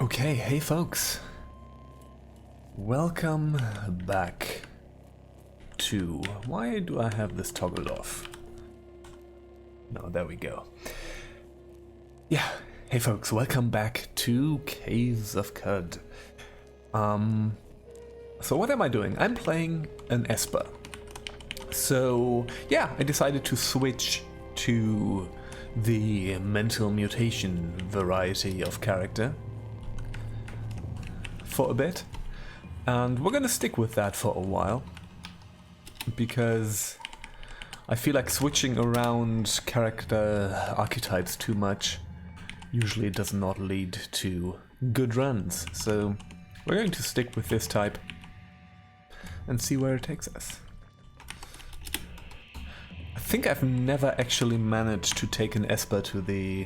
Okay, hey folks. Welcome back to... Why do I have this toggled off? No, there we go. Yeah, hey folks, welcome back to Caves of Qud. So what am I doing? I'm playing an Esper. So yeah, I decided to switch to the mental mutation variety of character for a bit, and we're gonna stick with that for a while because I feel like switching around character archetypes too much usually does not lead to good runs, so we're going to stick with this type and see where it takes us. I think I've never actually managed to take an Esper to the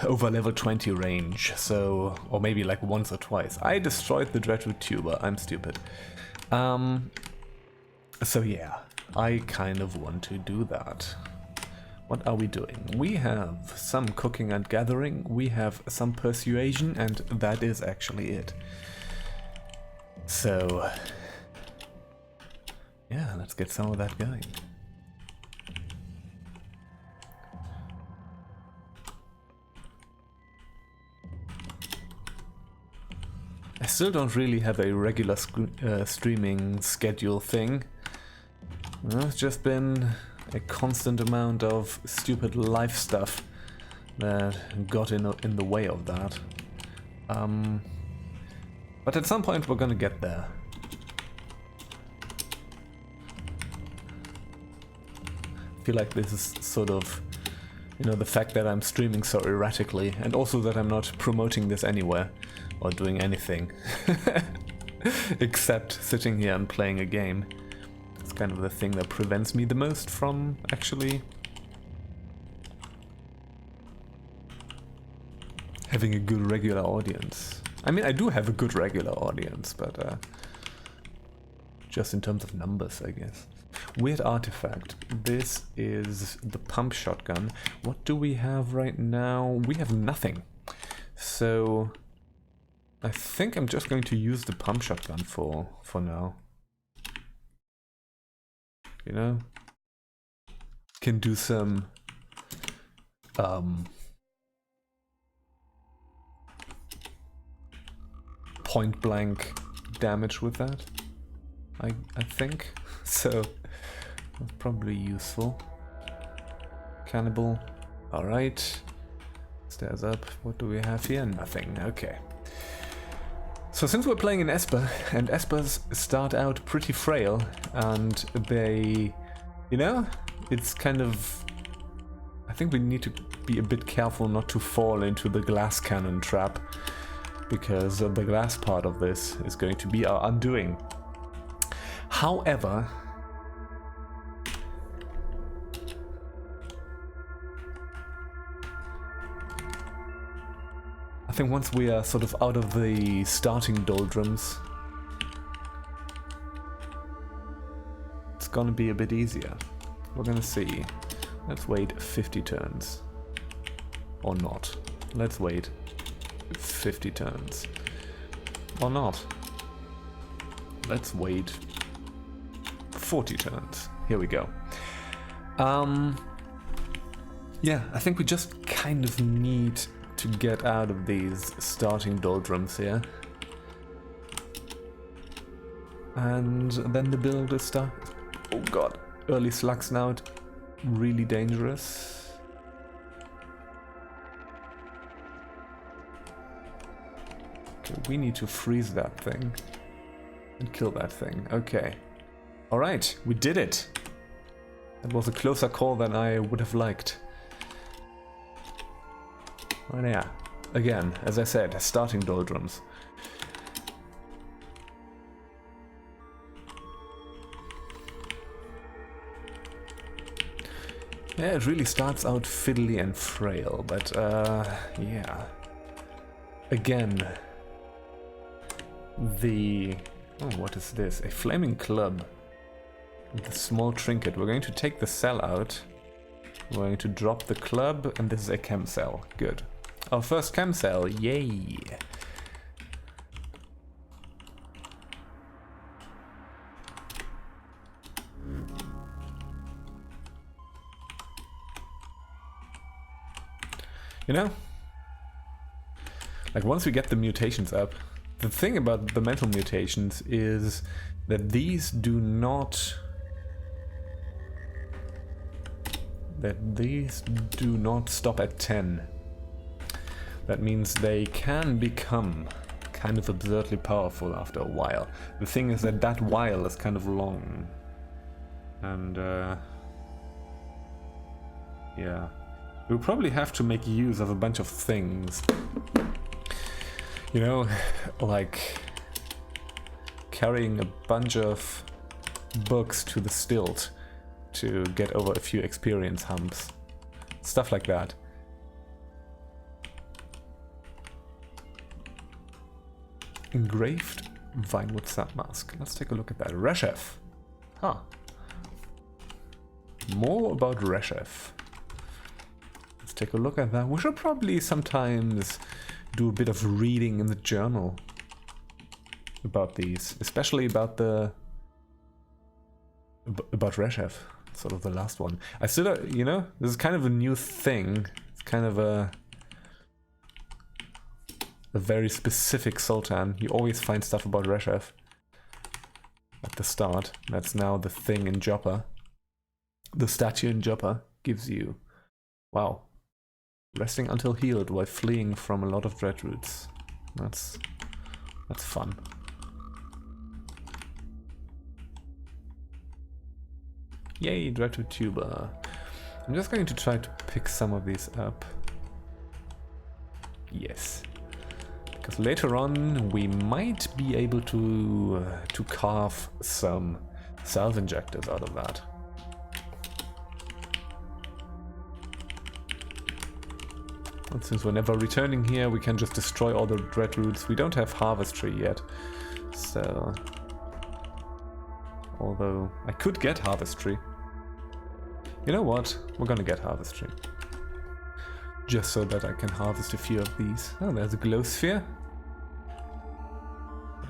over level 20 range, so, or maybe like once or twice. I destroyed the Dreadwood Tuber, I'm stupid. So yeah, I kind of want to do that. What are we doing? We have some cooking and gathering, we have some persuasion, and that is actually it. So yeah, let's get some of that going. I still don't really have a regular streaming schedule thing. Well, it's just been a constant amount of stupid life stuff that got in the way of that. But at some point we're gonna get there. I feel like this is sort of, you know, the fact that I'm streaming so erratically, and also that I'm not promoting this anywhere or doing anything except sitting here and playing a game. It's kind of the thing that prevents me the most from actually having a good regular audience. I mean, I do have a good regular audience, but just in terms of numbers, I guess. Weird artifact. This is the pump shotgun. What do we have right now? We have nothing. So I think I'm just going to use the pump shotgun for now. You know? Can do some point blank damage with that. I think. So that's probably useful. Cannibal. Alright. Stairs up. What do we have here? Nothing. Okay. So since we're playing an Esper, and Espers start out pretty frail, and they, you know, it's kind of, I think we need to be a bit careful not to fall into the glass cannon trap, because the glass part of this is going to be our undoing. However, I think once we are sort of out of the starting doldrums, it's gonna be a bit easier. We're gonna see. Let's wait 50 turns. Or not. Let's wait 50 turns. Or not. Let's wait 40 turns. Here we go. Yeah, I think we just kind of need to get out of these starting doldrums here. And then the build is start. Oh god, early slugs now, really dangerous. Okay, we need to freeze that thing and kill that thing. Okay. Alright, we did it. That was a closer call than I would have liked. Oh yeah, again, as I said, starting doldrums. Yeah, it really starts out fiddly and frail, but yeah. Again, the... oh, what is this? A flaming club with a small trinket. We're going to take the cell out. We're going to drop the club, and this is a chem cell. Good. our first chem cell, yay! You know, like once we get the mutations up, the thing about the mental mutations is that these do not stop at 10. That means they can become kind of absurdly powerful after a while. The thing is that that while is kind of long. And yeah. We'll probably have to make use of a bunch of things. You know, like carrying a bunch of books to the stilt to get over a few experience humps. Stuff like that. Engraved Vinewood sap mask. Let's take a look at that. Reshef. Huh. More about Reshef. Let's take a look at that. We should probably sometimes do a bit of reading in the journal about these, especially about Reshef, sort of the last one. I still, you know, this is kind of a new thing. It's kind of a very specific Sultan. You always find stuff about Reshef at the start. That's now the thing in Joppa. The statue in Joppa gives you, wow, resting until healed while fleeing from a lot of dreadroots. That's fun. Yay, dreadroot tuber. I'm just going to try to pick some of these up. Yes. Because later on we might be able to carve some salve injectors out of that. And since we're never returning here, we can just destroy all the dreadroots. We don't have harvestry yet, so... Although, I could get harvestry. You know what? We're gonna get harvestry. Just so that I can harvest a few of these. Oh, there's a glow sphere.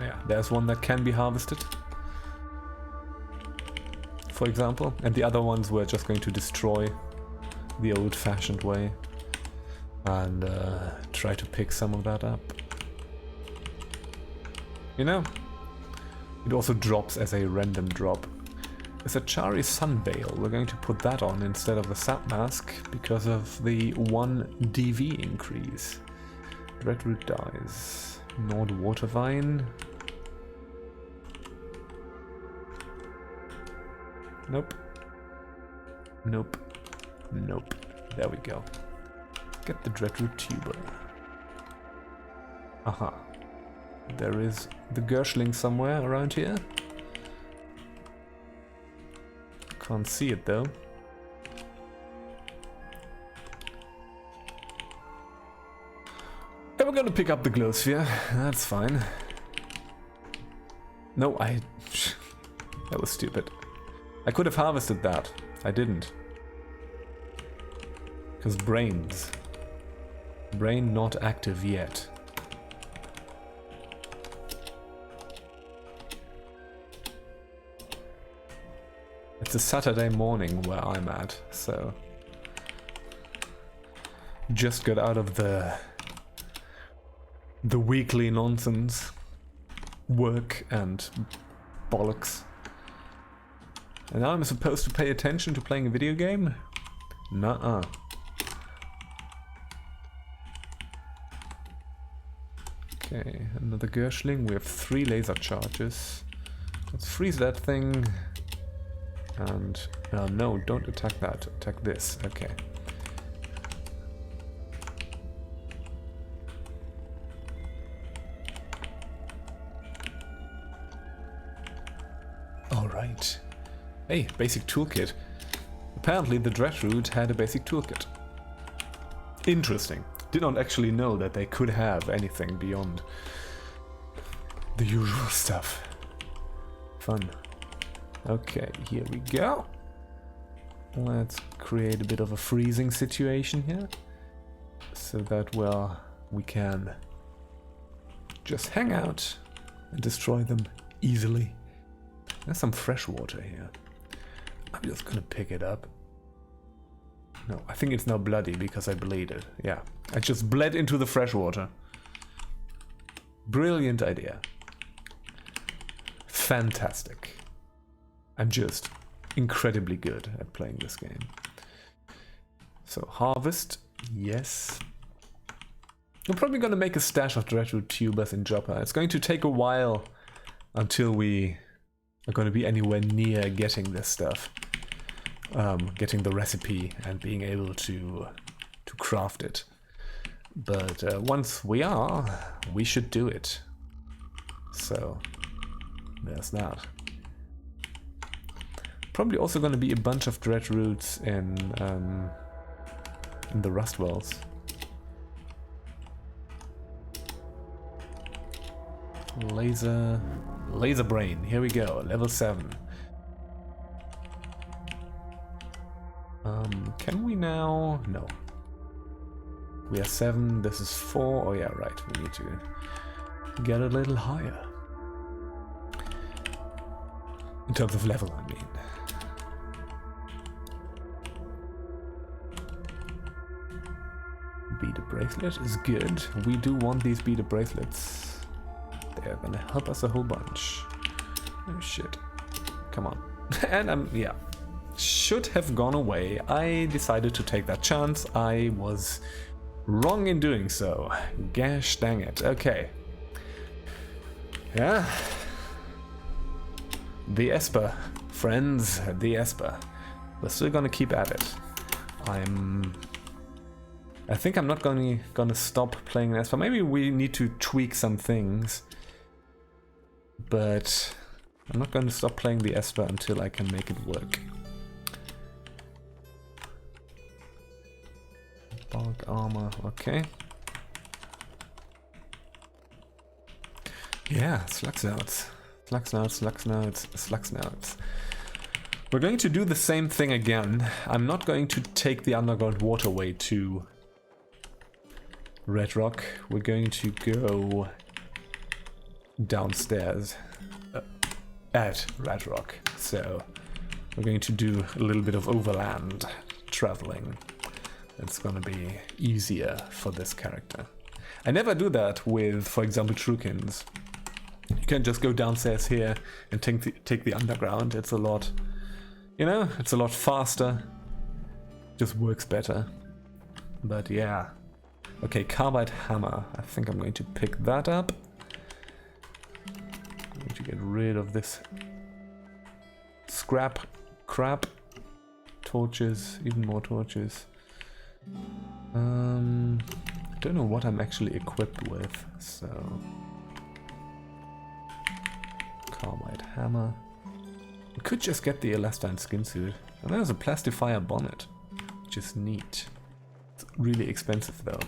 Yeah, there's one that can be harvested. For example. And the other ones we're just going to destroy the old-fashioned way. And try to pick some of that up. You know, it also drops as a random drop. It's a Chari Sun Veil. We're going to put that on instead of the Sap Mask because of the 1 DV increase. Dreadroot dies. Nord Watervine. Nope. Nope. Nope. There we go. Get the Dreadroot tuber. Aha. There is the Gershling somewhere around here. Can't see it though. And we're gonna pick up the glow sphere. That's fine. No, that was stupid. I could have harvested that. I didn't. Because brains. Brain not active yet. It's a Saturday morning where I'm at, so... Just got out of the weekly nonsense. Work and bollocks. And now I'm supposed to pay attention to playing a video game? Nuh-uh. Okay, another Gershling. We have 3 laser charges. Let's freeze that thing. And... no, don't attack that. Attack this. Okay. Alright. Hey, basic toolkit. Apparently the Dreadroot had a basic toolkit. Interesting. Did not actually know that they could have anything beyond the usual stuff. Fun. Okay, here we go. Let's create a bit of a freezing situation here. so that, well, we can just hang out and destroy them easily. There's some fresh water here. I'm just gonna pick it up. No, I think it's now bloody because I bleeded. Yeah, I just bled into the fresh water. Brilliant idea. Fantastic. I'm just incredibly good at playing this game. So, harvest, yes. I'm probably gonna make a stash of dreadroot tubers in Joppa. It's going to take a while until we are going to be anywhere near getting this stuff. Getting the recipe and being able to craft it. But once we are, we should do it. So, there's that. Probably also going to be a bunch of dreadroots in the rust wells. Laser brain. Here we go. Level 7. Can we now? No. We are 7. This is 4. Oh yeah, right. We need to get a little higher. In terms of level, I mean. Beater bracelet is good. We do want these beater bracelets. They are gonna help us a whole bunch. Oh shit. Come on. And yeah. Should have gone away. I decided to take that chance. I was wrong in doing so. Gosh dang it. Okay. Yeah. The Esper. Friends, the Esper. We're still gonna keep at it. I think I'm not gonna stop playing Esper. Maybe we need to tweak some things. But I'm not going to stop playing the Esper until I can make it work. Bark armor, okay. Yeah, slug snouts. Slug snouts, slug snouts, slug snouts. We're going to do the same thing again. I'm not going to take the underground waterway to Red Rock. We're going to go downstairs at Red Rock. So we're going to do a little bit of overland traveling. It's gonna be easier for this character. I never do that with, for example, Truekins. You can just go downstairs here and take the underground. It's a lot, you know, it's a lot faster. Just works better. But yeah. Okay, carbide hammer. I think I'm going to pick that up. I'm going to get rid of this scrap crap. Torches, even more torches. I don't know what I'm actually equipped with, so carbide hammer. We could just get the elastine skin suit. And there's a plastifier bonnet, which is neat. It's really expensive though.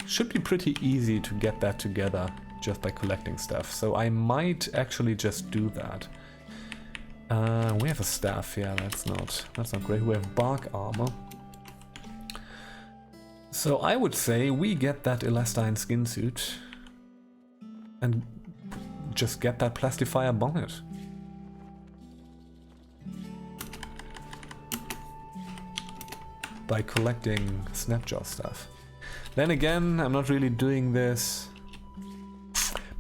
Should be pretty easy to get that together just by collecting stuff, so I might actually just do that. We have a staff, yeah, that's not great. We have bark armor. So I would say we get that elastine skin suit and just get that plastifier bonnet. By collecting Snapjaw stuff. Then again, I'm not really doing this.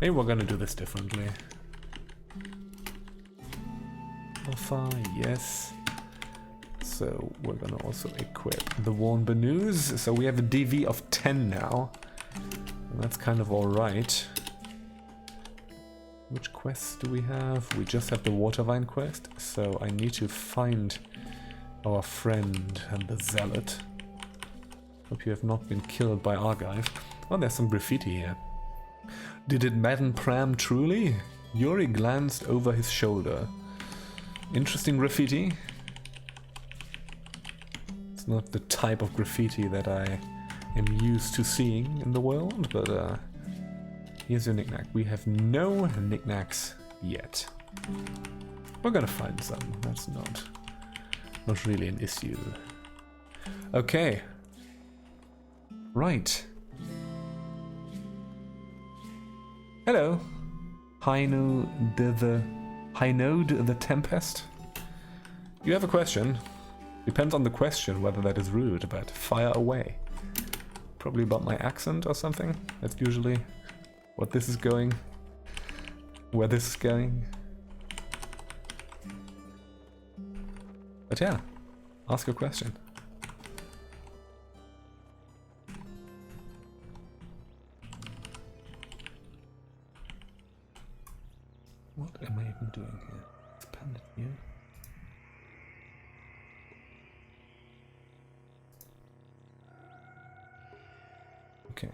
Maybe we're gonna do this differently. Alpha, yes. So we're gonna also equip the Worn Banoos. So we have a DV of 10 now. And that's kind of alright. Which quests do we have? We just have the Watervine quest. So I need to find our friend and the Zealot. Hope you have not been killed by Argive. Oh, there's some graffiti here. Did it madden Pram truly? Yuri glanced over his shoulder. Interesting graffiti. It's not the type of graffiti that I am used to seeing in the world, but here's your knickknack. We have no knickknacks yet. We're gonna find some. That's not really an issue. Okay. Right. Hello. Hynode the Tempest. You have a question. Depends on the question whether that is rude, but fire away. Probably about my accent or something. That's usually what this is going. Where this is going. But yeah, ask a question. What am I even doing here? Expand it here. Okay.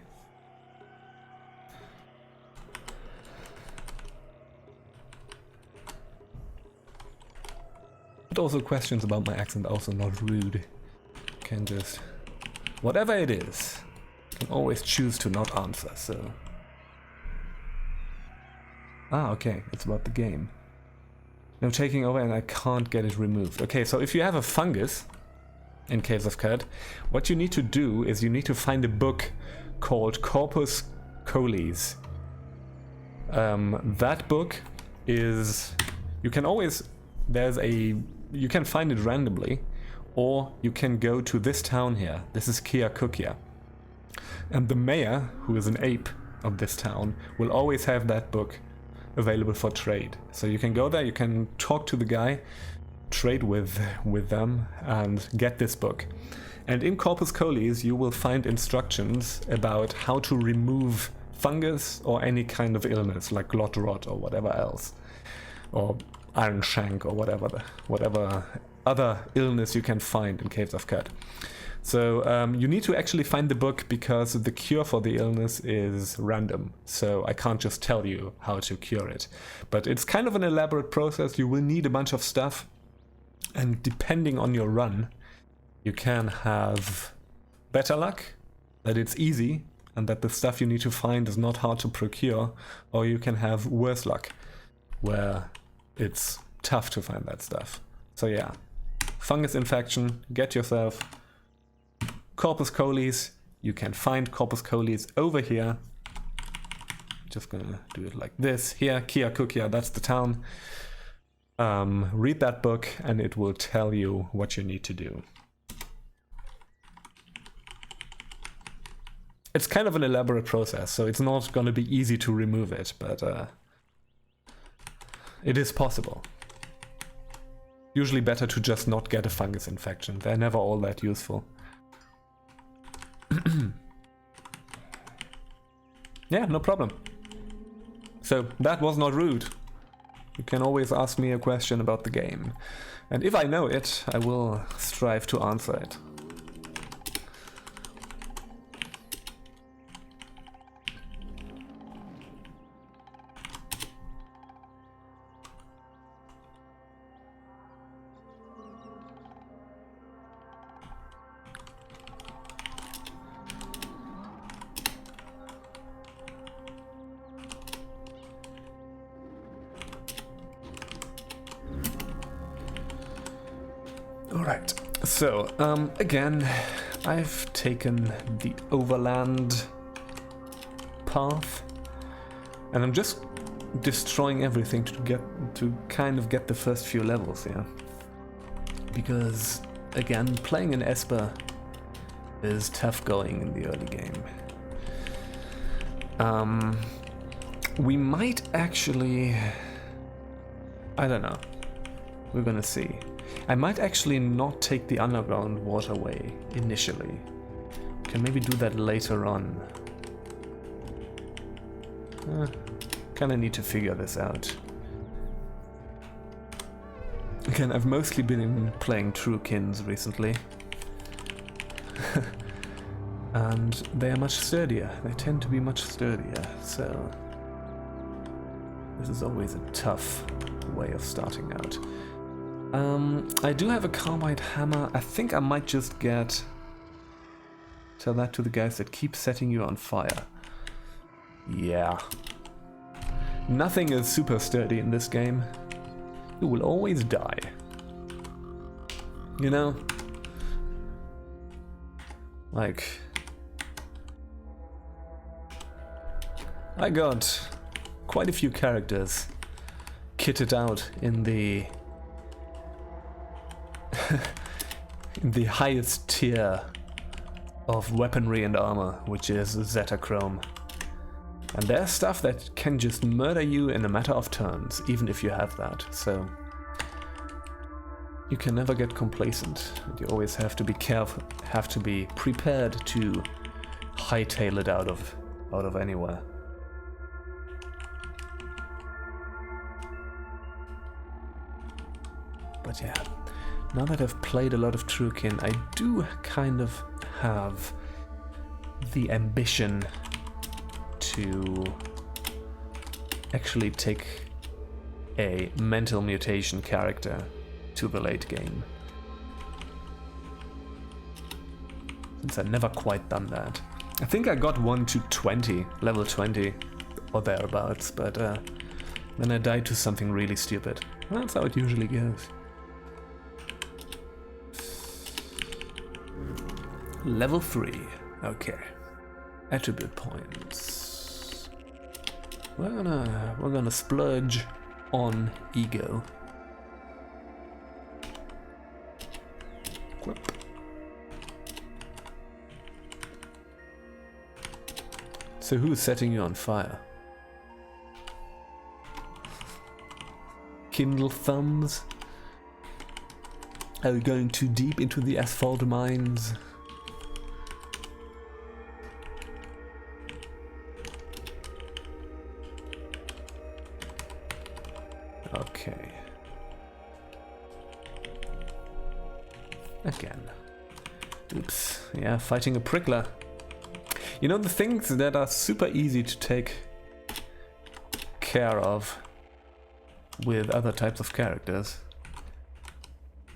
But also questions about my accent, also not rude. Can just... whatever it is, can always choose to not answer, so... Ah, okay, it's about the game. No taking over and I can't get it removed. Okay, so if you have a fungus in Caves of Qud, what you need to do is you need to find a book called Corpus Colis. That book is... you can always... you can find it randomly, or you can go to this town here. This is Kia. And the mayor, who is an ape of this town, will always have that book available for trade. So you can go there, you can talk to the guy, trade with them, and get this book. And in Corpus Colis you will find instructions about how to remove fungus or any kind of illness, like glot rot or whatever else. Or iron shank or whatever other illness you can find in Caves of Qud. So you need to actually find the book because the cure for the illness is random. So I can't just tell you how to cure it. But it's kind of an elaborate process. You will need a bunch of stuff. And depending on your run, you can have better luck, that it's easy, and that the stuff you need to find is not hard to procure. Or you can have worse luck, where it's tough to find that stuff. So yeah, fungus infection, get yourself Corpus Colis. You can find Corpus Colis over here. Just gonna do it like this. Here, Kia, that's the town. Read that book and it will tell you what you need to do. It's kind of an elaborate process, so it's not gonna be easy to remove it, but it is possible. Usually better to just not get a fungus infection. They're never all that useful. Yeah, no problem. So that was not rude. You can always ask me a question about the game. And if I know it, I will strive to answer it. Alright, so again, I've taken the overland path and I'm just destroying everything to kind of get the first few levels, yeah. Because again, playing an Esper is tough going in the early game. We might actually... I don't know. We're gonna see. I might actually not take the underground waterway initially. Can maybe do that later on. Kinda need to figure this out. Again, I've mostly been playing Truekins recently. And they are much sturdier. They tend to be much sturdier, so... this is always a tough way of starting out. I do have a carbide hammer. I think I might just tell that to the guys that keep setting you on fire. Yeah. Nothing is super sturdy in this game. You will always die. You know? Like, I got quite a few characters kitted out in the in the highest tier of weaponry and armor, which is Zetachrome. And there's stuff that can just murder you in a matter of turns, even if you have that, so you can never get complacent. You always have to be careful, have to be prepared to hightail it out of anywhere. But yeah, now that I've played a lot of Truekin, I do kind of have the ambition to actually take a mental mutation character to the late game, since I've never quite done that. I think I got one to 20, level 20 or thereabouts, but then I died to something really stupid. That's how it usually goes. Level 3, okay. Attribute points. We're gonna splurge on ego. Equip. So who's setting you on fire? Kindle thumbs? Are we going too deep into the asphalt mines? Okay. Again. Oops. Yeah, fighting a prickler. You know, the things that are super easy to take care of with other types of characters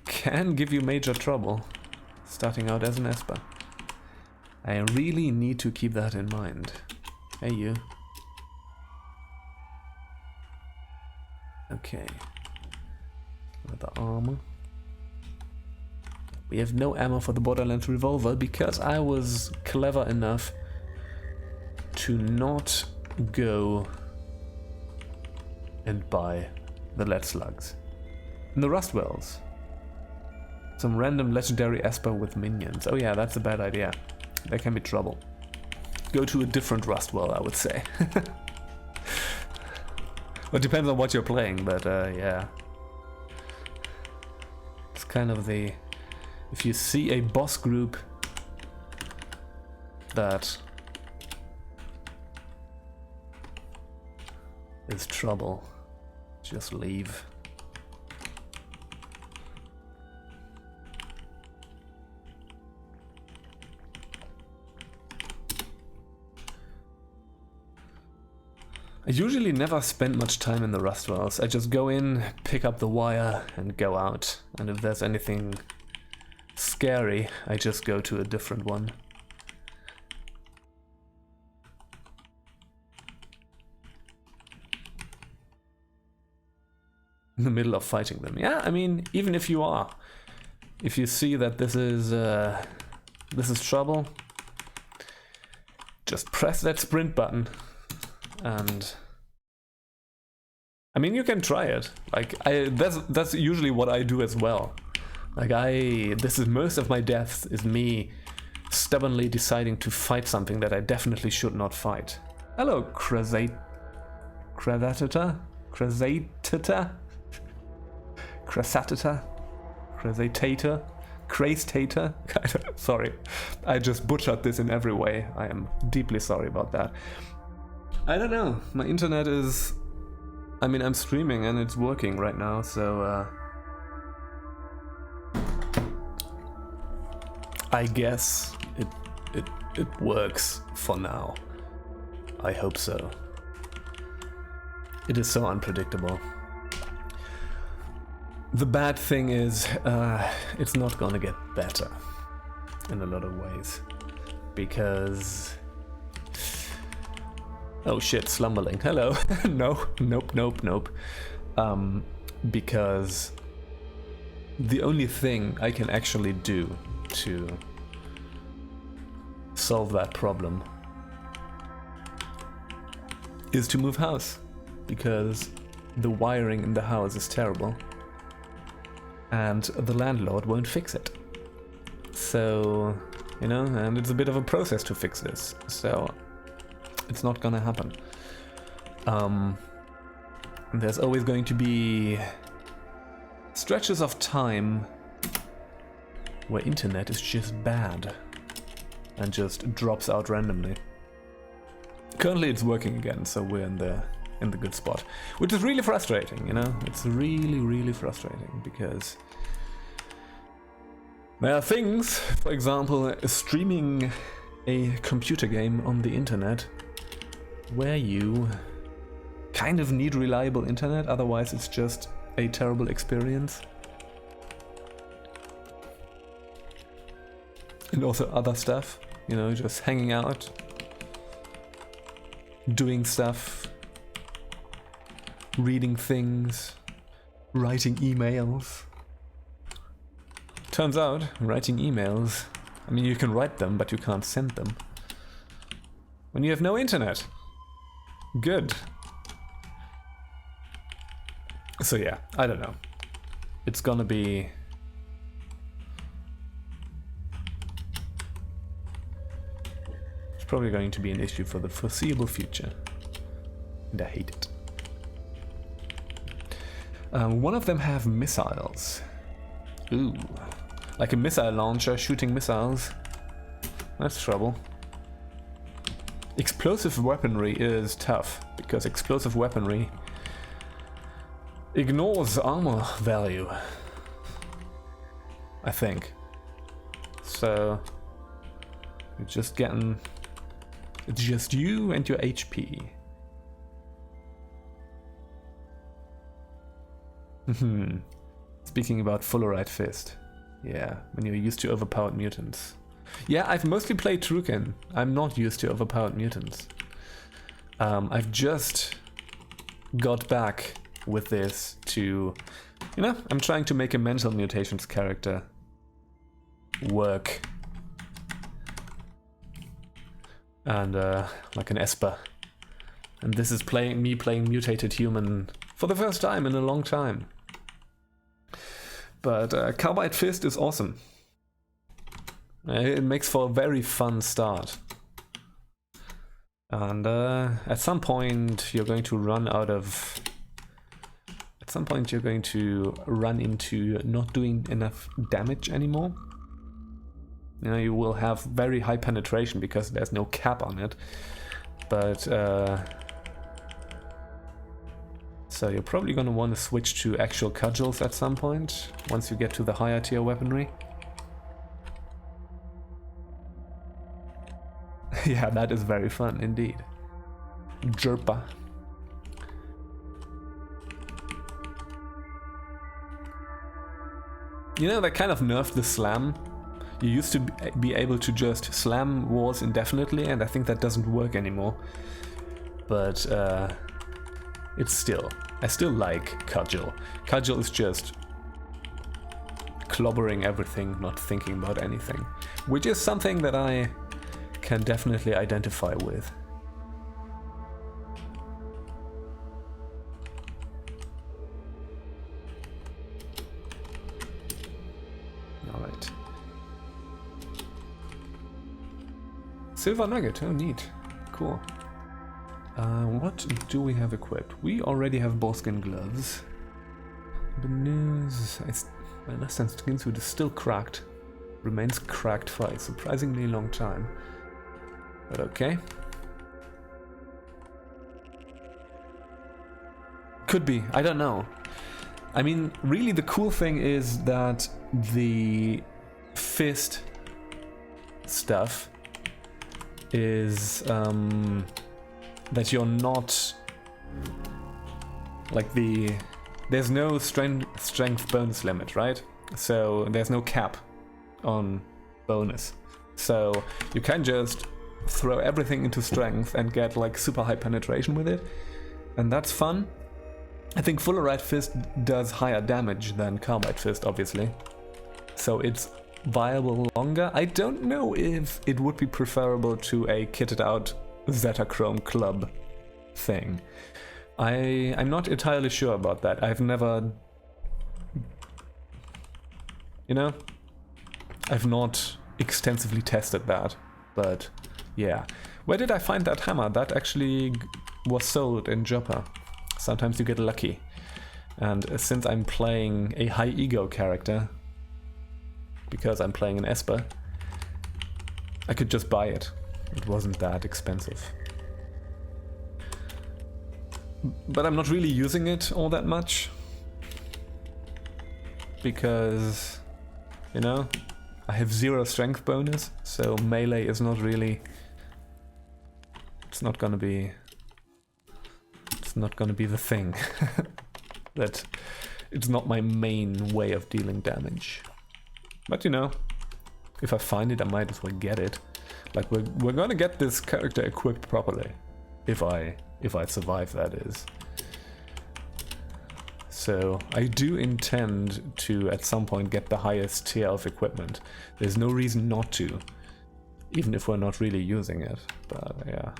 can give you major trouble starting out as an Esper. I really need to keep that in mind. Hey, you. Okay. Another armor. We have no ammo for the Borderlands revolver because I was clever enough to not go and buy the lead slugs. And the rust wells. Some random legendary Esper with minions. Oh yeah, that's a bad idea. There can be trouble. Go to a different rust well, I would say. Well, it depends on what you're playing, but yeah. It's kind of the... If you see a boss group that is trouble, just leave. I usually never spend much time in the rust wells. I just go in, pick up the wire, and go out. And if there's anything scary, I just go to a different one. In the middle of fighting them. Yeah, I mean, even if you are, if you see that this is trouble, just press that sprint button. And I mean, you can try it. Like that's usually what I do as well. Like this is most of my deaths is me stubbornly deciding to fight something that I definitely should not fight. Hello, Crasatata, Crastata. Sorry, I just butchered this in every way. I am deeply sorry about that. I don't know, my internet is... I mean, I'm streaming and it's working right now, so... I guess it works for now. I hope so. It is so unpredictable. The bad thing is, it's not gonna get better in a lot of ways. Because... Oh shit, Slumberling. Hello. No, nope. Because the only thing I can actually do to solve that problem is to move house, because the wiring in the house is terrible and the landlord won't fix it. So, you know, and it's a bit of a process to fix this, so it's not gonna happen. There's always going to be stretches of time where internet is just bad and just drops out randomly. Currently it's working again, so we're in the good spot, which is really frustrating, you know? It's really frustrating, because there are things, for example, streaming a computer game on the internet, where you kind of need reliable internet, otherwise it's just a terrible experience. And also other stuff, you know, just hanging out, doing stuff, reading things, writing emails. Turns out, writing emails, I mean, you can write them, but you can't send them when you have no internet. Good. So yeah, I don't know. It's gonna be... It's probably going to be an issue for the foreseeable future. And I hate it. One of them have missiles. Ooh. Like a missile launcher shooting missiles. That's trouble. Explosive weaponry is tough, because explosive weaponry ignores armor value, I think. So you're just getting... It's just you and your HP. Speaking about Fullerite Fist. Yeah, when you're used to overpowered mutants. Yeah, I've mostly played Trukin. I'm not used to overpowered mutants. I've just got back with this to... You know, I'm trying to make a mental mutations character work. And, like an Esper. And this is me playing mutated human for the first time in a long time. But Carbide Fist is awesome. It makes for a very fun start. And at some point you're going to run out of... At some point you're going to run into not doing enough damage anymore. You know, you will have very high penetration because there's no cap on it. But... So you're probably going to want to switch to actual cudgels at some point, once you get to the higher tier weaponry. Yeah, that is very fun indeed. Jerpa. You know, they kind of nerfed the slam. You used to be able to just slam walls indefinitely, and I think that doesn't work anymore. But it's still... I still like Cudgel. Cudgel is just clobbering everything, not thinking about anything. Which is something that I can definitely identify with. Alright. Silver Nugget, oh neat. Cool. What do we have equipped? We already have Boreskin gloves. The news... My last sense skin suit is still cracked. Remains cracked for a surprisingly long time. But okay. Could be, I don't know. I mean, really the cool thing is that the fist stuff is... that you're not like there's no strength bonus limit, right? So there's no cap on bonus, so you can just throw everything into strength and get like super high penetration with it, and that's fun. I think Fullerite Fist does higher damage than Carbide Fist, obviously, so it's viable longer. I don't know if it would be preferable to a kitted out Zetachrome club, thing. I'm not entirely sure about that. I've never... You know? I've not extensively tested that, but yeah. Where did I find that hammer? That actually was sold in Joppa. Sometimes you get lucky. And since I'm playing a high ego character, because I'm playing an Esper, I could just buy it. It wasn't that expensive. But I'm not really using it all that much. Because, you know, I have 0 strength bonus, so melee is not really... It's not gonna be the thing. That it's not my main way of dealing damage. But you know, if I find it, I might as well get it. Like we're gonna get this character equipped properly, if I survive, that is. So I do intend to at some point get the highest tier of equipment. There's no reason not to, even if we're not really using it. But yeah.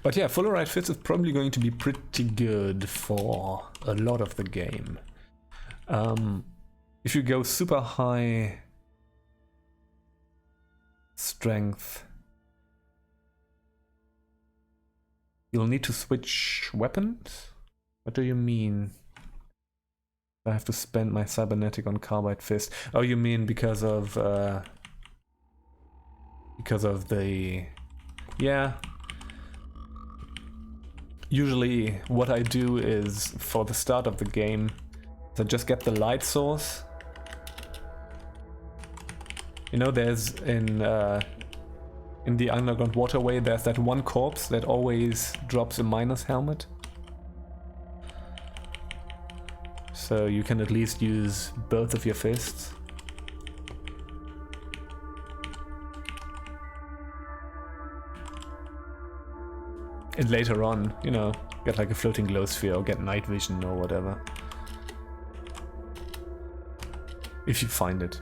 But yeah, Fullerite Fist is probably going to be pretty good for a lot of the game. If you go super high strength, you'll need to switch weapons? What do you mean? I have to spend my cybernetic on Carbide Fist. Oh, you mean because of the... Yeah. Usually what I do is, for the start of the game, is I just get the light source. You know, there's in the underground waterway, there's that one corpse that always drops a miner's helmet. So you can at least use both of your fists. And later on, you know, get like a floating glow sphere or get night vision or whatever. If you find it.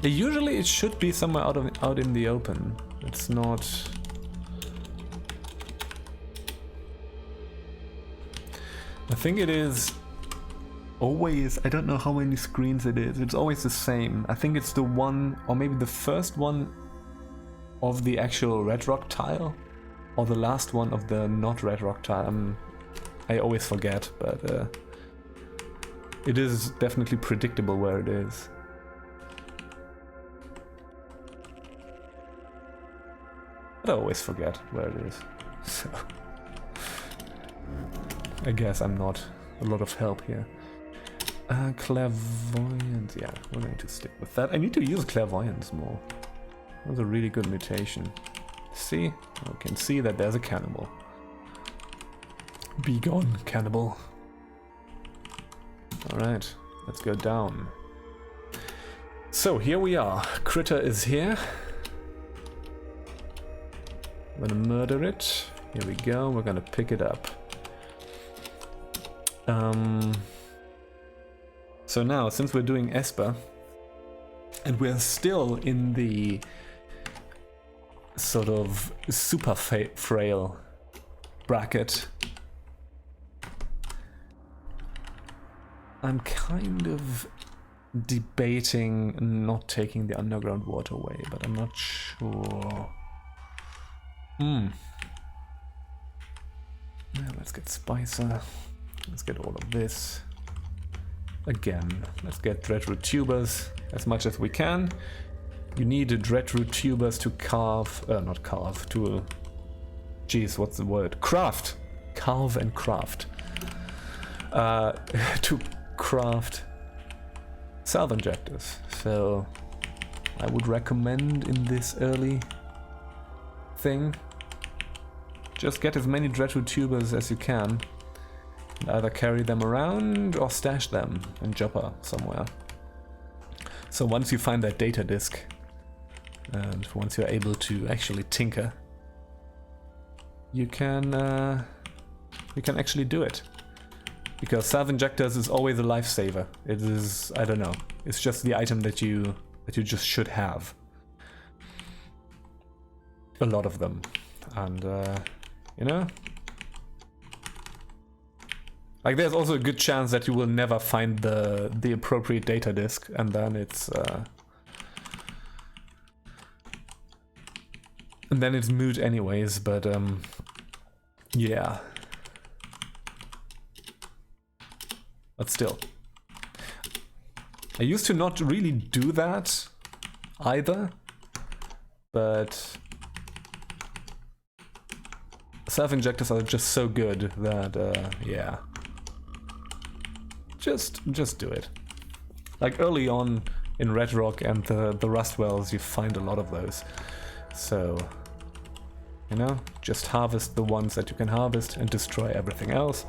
Usually it should be somewhere out in the open. It's not... I think it is always, I don't know how many screens it is, it's always the same. I think it's the one, or maybe the first one of the actual red rock tile, or the last one of the not red rock tile. I always forget, but it is definitely predictable where it is. But I always forget where it is, so... I guess I'm not a lot of help here. Clairvoyance, yeah, we're going to stick with that. I need to use clairvoyance more. That was a really good mutation. See? I can see that there's a cannibal. Be gone, cannibal. Alright, let's go down. So here we are. Critter is here. I'm gonna murder it. Here we go, we're gonna pick it up. So now, since we're doing Esper, and we're still in the sort of super frail bracket, I'm kind of debating not taking the underground waterway, but I'm not sure. Yeah, let's get Spicer. Let's get all of this. Again, let's get Dreadroot Tubers as much as we can. You need the Dreadroot Tubers to carve, not carve, to, geez, what's the word? Craft! Carve and craft. To craft salve injectors. So I would recommend in this early thing, just get as many Dreadroot Tubers as you can. And either carry them around or stash them in Joppa somewhere. So once you find that data disk, and once you're able to actually tinker, you can actually do it. Because salve injectors is always a lifesaver. It is, I don't know, it's just the item that you just should have. A lot of them. And you know, like there's also a good chance that you will never find the appropriate data disk, and then it's moot anyways, but yeah. But still. I used to not really do that either, but salve injectors are just so good that yeah. Just do it. Like early on in Red Rock and the Rust Wells, you find a lot of those. So, you know, just harvest the ones that you can harvest and destroy everything else.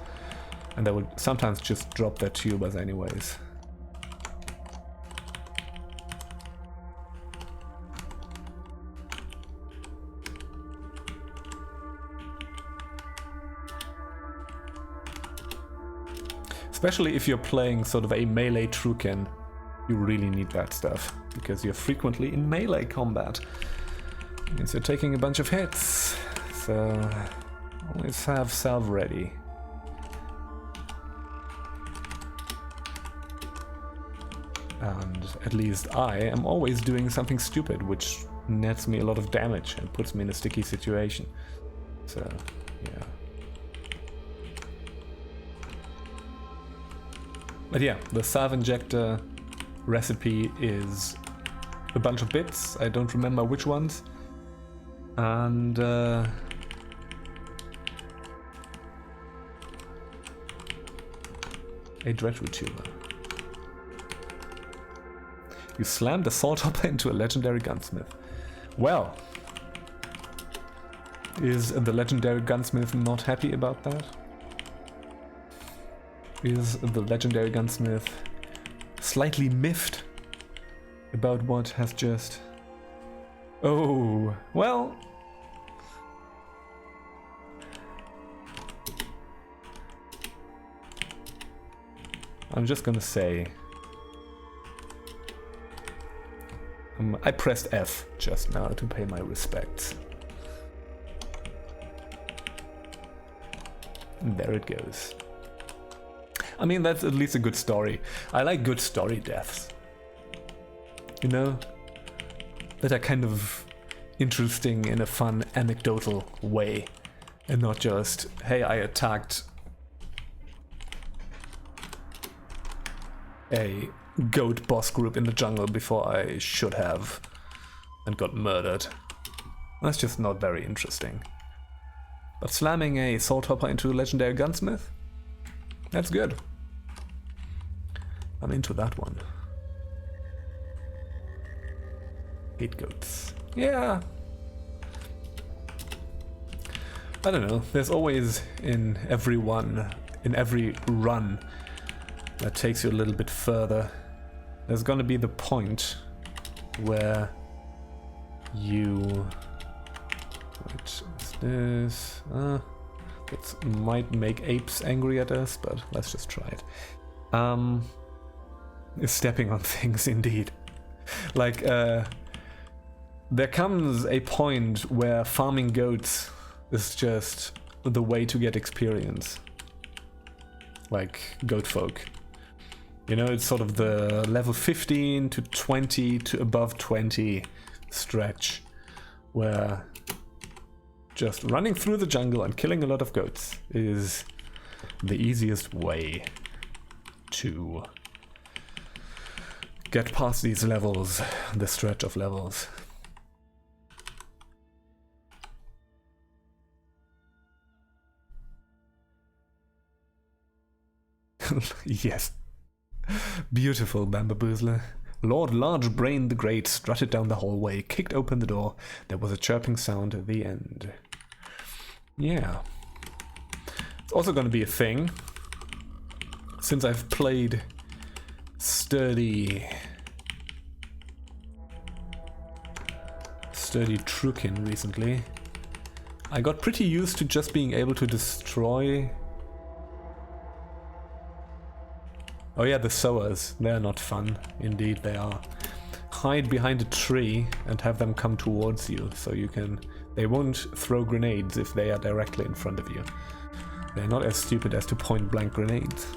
And they will sometimes just drop their tubers anyways. Especially if you're playing sort of a melee Trukin, you really need that stuff, because you're frequently in melee combat. Means you're taking a bunch of hits, so always have salve ready. And at least I am always doing something stupid, which nets me a lot of damage and puts me in a sticky situation. So, yeah. But yeah, the salve injector recipe is a bunch of bits. I don't remember which ones. And a dreadroot tuber. You slammed a salt hopper into a legendary gunsmith. Well, is the legendary gunsmith not happy about that? Is the legendary gunsmith slightly miffed about what has just... Oh, well... I'm just gonna say... I pressed F just now to pay my respects. And there it goes. I mean, that's at least a good story. I like good story deaths. You know? That are kind of interesting in a fun, anecdotal way. And not just, hey, I attacked a goat boss group in the jungle before I should have and got murdered. That's just not very interesting. But slamming a salt hopper into a legendary gunsmith? That's good. I'm into that one. Hate goats. Yeah. I don't know. There's always in every run that takes you a little bit further, there's gonna be the point where you... What is this? That might make apes angry at us, but let's just try it. Stepping on things, indeed. Like, there comes a point where farming goats is just the way to get experience. Like, goat folk. You know, it's sort of the level 15 to 20 to above 20 stretch, where just running through the jungle and killing a lot of goats is the easiest way to get past these levels, the stretch of levels. Yes. Beautiful, Bambaboozler. Lord Largebrain the Great strutted down the hallway, kicked open the door. There was a chirping sound at the end. Yeah. It's also going to be a thing. Since I've played sturdy sturdy Trukin recently. I got pretty used to just being able to destroy... Oh yeah, the sowers. They're not fun. Indeed, they are. Hide behind a tree and have them come towards you, so you can... They won't throw grenades if they are directly in front of you. They're not as stupid as to point blank grenades.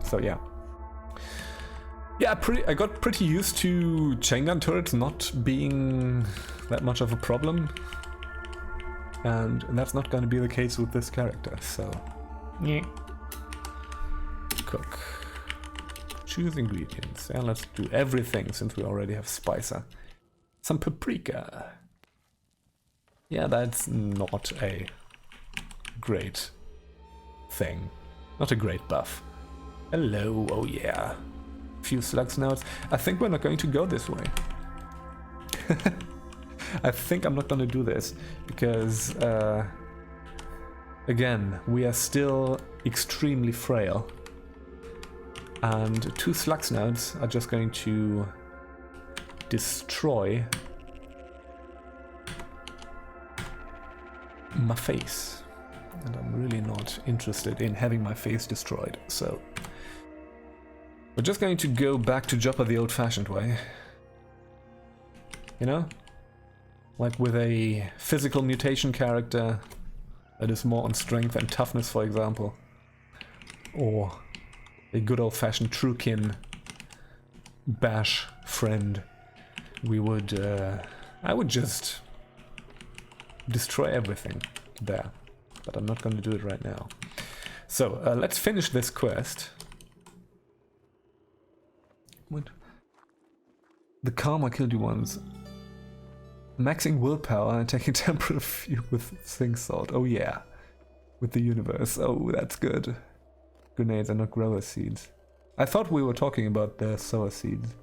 So yeah. Yeah, I got pretty used to chain gun turrets not being that much of a problem. And that's not going to be the case with this character, so... Yeah. Cook. Choose ingredients. Yeah, let's do everything since we already have spicer. Some paprika. Yeah, that's not a great thing. Not a great buff. Hello, oh yeah. Few slugs notes. I think we're not going to go this way. I think I'm not going to do this because, again, we are still extremely frail. And 2 slug snouts are just going to destroy my face. And I'm really not interested in having my face destroyed, so... We're just going to go back to Joppa the old-fashioned way. You know? Like with a physical mutation character that is more on strength and toughness, for example. Or a good old-fashioned Trukin bash friend. We would... I would just destroy everything there. But I'm not going to do it right now. So, let's finish this quest. What? The karma killed you once. Maxing willpower and taking temporal view with Sing Salt. Oh yeah. With the universe. Oh, that's good. Grenades are not grower seeds. I thought we were talking about the sower seeds.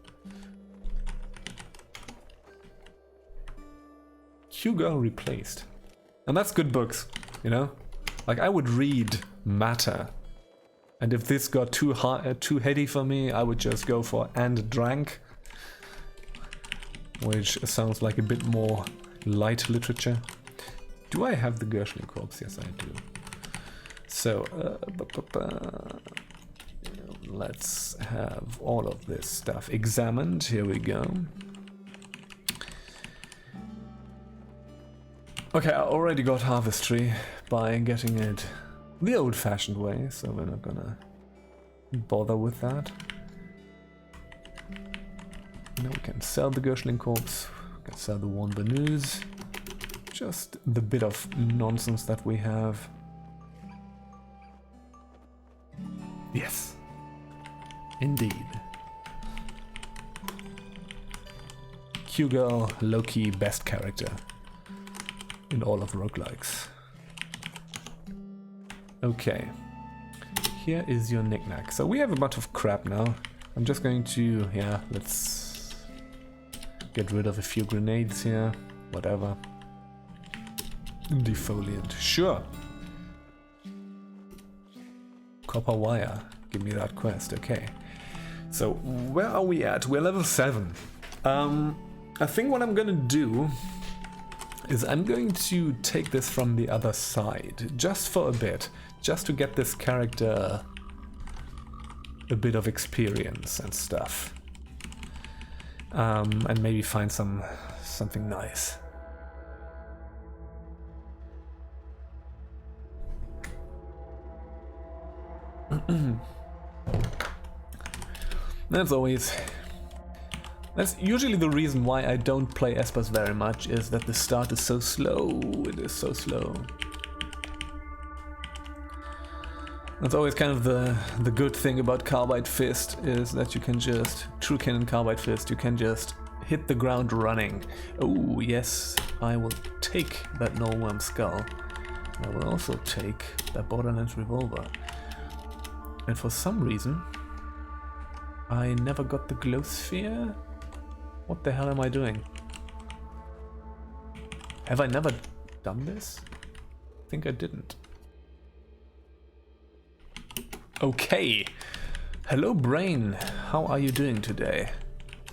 Hugo replaced. And that's good books, you know? Like, I would read Matter. And if this got too heady for me, I would just go for And Drank. Which sounds like a bit more light literature. Do I have the Gershwin corpse? Yes, I do. So, let's have all of this stuff examined. Here we go. Okay, I already got Harvestry by getting it the old-fashioned way, so we're not gonna bother with that. Now we can sell the Gershling corpse, we can sell the One Banus, just the bit of nonsense that we have. Yes, indeed. Hugo, low-key best character in all of roguelikes. Okay, here is your knickknack. So we have a bunch of crap now. I'm just going to, yeah, let's get rid of a few grenades here, whatever. Defoliant, sure. Copper wire, give me that quest, okay. So where are we at? We're level 7. I think what I'm gonna do is I'm going to take this from the other side, just for a bit, just to get this character a bit of experience and stuff. And maybe find something nice. That's usually the reason why I don't play Espers very much, is that the start is so slow. It is so slow. That's always kind of the good thing about Carbide Fist, is that you can just, True Cannon Carbide Fist, you can just hit the ground running. Oh yes, I will take that Nullworm Skull. I will also take that Borderlands Revolver. And for some reason, I never got the Glow Sphere. What the hell am I doing? Have I never done this? I think I didn't. Okay. Hello, brain. How are you doing today?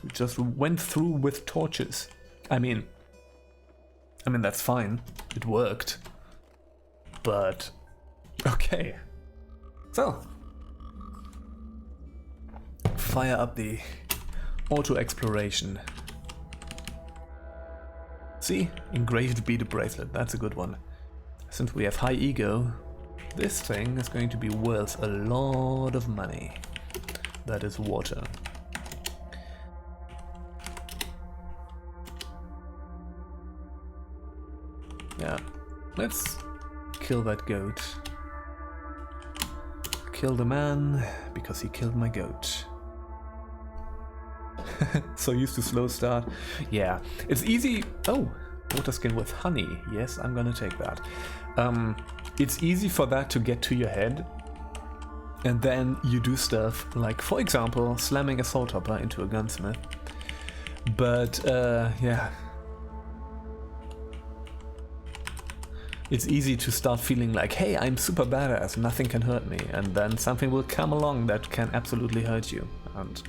We just went through with torches. I mean, that's fine. It worked. But, okay. So, fire up the auto-exploration. See? Engraved bead bracelet. That's a good one. Since we have high ego, this thing is going to be worth a lot of money. That is water. Yeah, let's kill that goat. Kill the man because he killed my goat. So used to slow start. Yeah, it's easy. Oh, water skin with honey. Yes, I'm gonna take that. It's easy for that to get to your head. And then you do stuff like, for example, slamming a salt hopper into a gunsmith. But, yeah. It's easy to start feeling like, hey, I'm super badass, nothing can hurt me. And then something will come along that can absolutely hurt you. And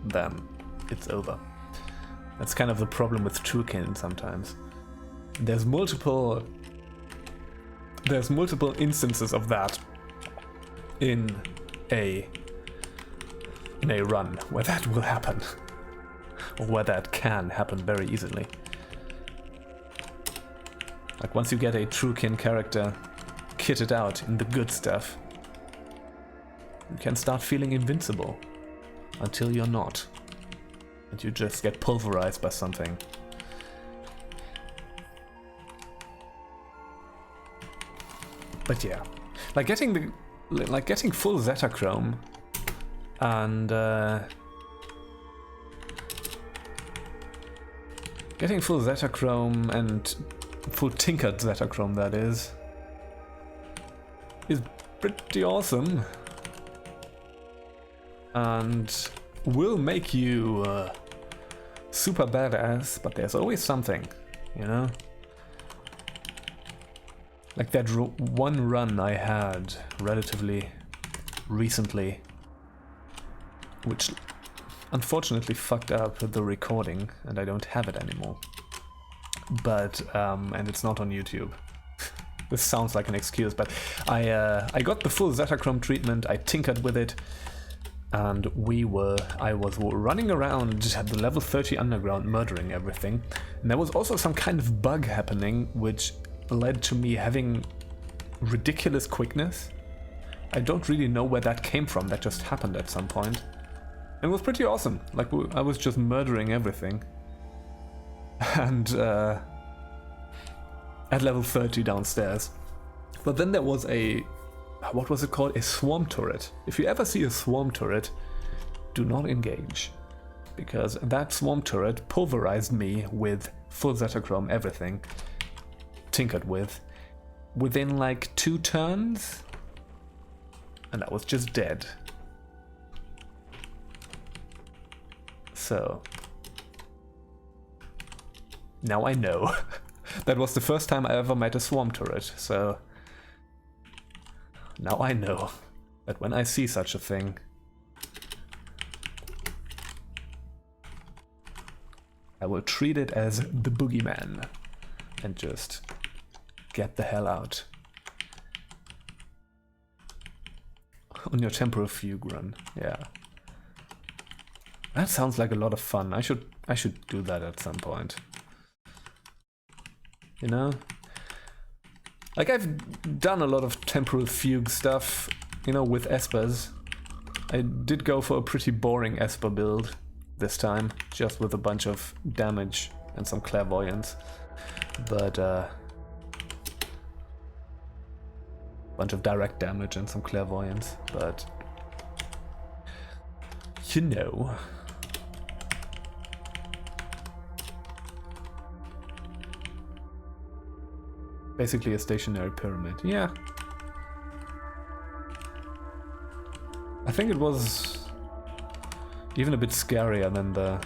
then it's over. That's kind of the problem with Truekin sometimes. There's multiple instances of that in a run where that will happen, or where that can happen very easily. Like once you get a Truekin character kitted out in the good stuff, you can start feeling invincible until you're not, and you just get pulverized by something. But yeah, like getting full Zetachrome and getting full Zetachrome and full tinkered Zetachrome, that is pretty awesome and will make you super badass. But there's always something, you know. Like that one run I had relatively recently, which unfortunately fucked up the recording and I don't have it anymore. But, and it's not on YouTube. This sounds like an excuse, but I got the full Zetachrome treatment, I tinkered with it, and I was running around at the level 30 underground murdering everything. And there was also some kind of bug happening, which led to me having ridiculous quickness. I don't really know where that came from, that just happened at some point. It was pretty awesome, like I was just murdering everything. And at level 30 downstairs. But then there was what was it called? A swarm turret. If you ever see a swarm turret, do not engage. Because that swarm turret pulverized me with full Zetachrome, everything. Tinkered with within like 2 turns, and I was just dead. So now I know. That was the first time I ever met a swarm turret, so now I know that when I see such a thing, I will treat it as the boogeyman and just get the hell out. On your temporal fugue run, yeah. That sounds like a lot of fun. I should do that at some point. You know? Like I've done a lot of temporal fugue stuff, you know, with Espers. I did go for a pretty boring Esper build this time, just with a bunch of damage and some clairvoyance. But bunch of direct damage and some clairvoyance, but you know. Basically a stationary pyramid, yeah. I think it was even a bit scarier than the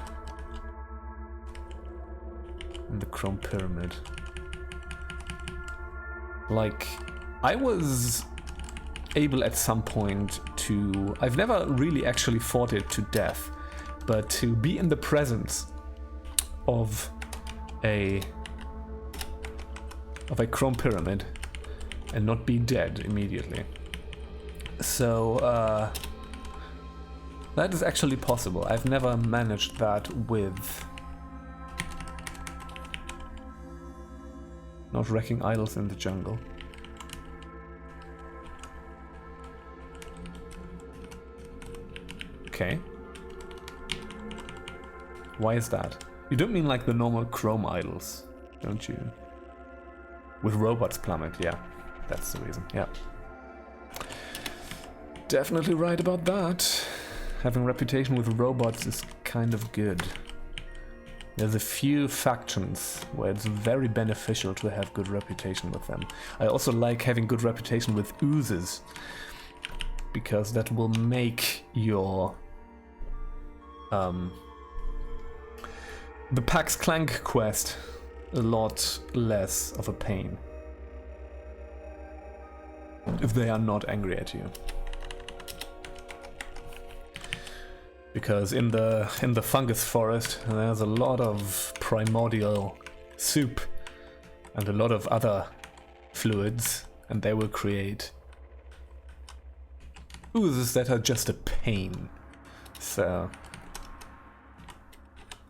chrome pyramid. Like, I was able at some point to... I've never really actually fought it to death, but to be in the presence of a chrome pyramid and not be dead immediately. So that is actually possible. I've never managed that with not wrecking idols in the jungle. Okay. Why is that? You don't mean like the normal chrome idols, don't you? With robots plummet, yeah. That's the reason, yeah. Definitely right about that. Having reputation with robots is kind of good. There's a few factions where it's very beneficial to have good reputation with them. I also like having good reputation with oozes, because that will make your the Pax Clank quest a lot less of a pain if they are not angry at you. Because in the fungus forest there's a lot of primordial soup and a lot of other fluids, and they will create oozes that are just a pain. So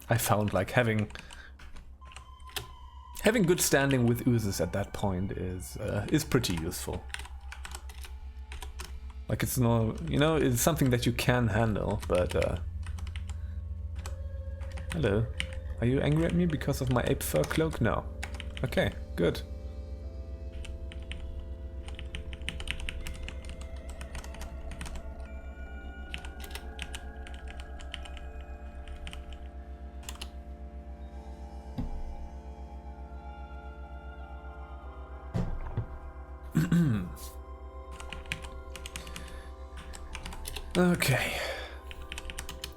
I found like having good standing with oozes at that point is pretty useful. Like it's no, you know, it's something that you can handle, but hello. Are you angry at me because of my ape fur cloak? No. Okay, good. Okay.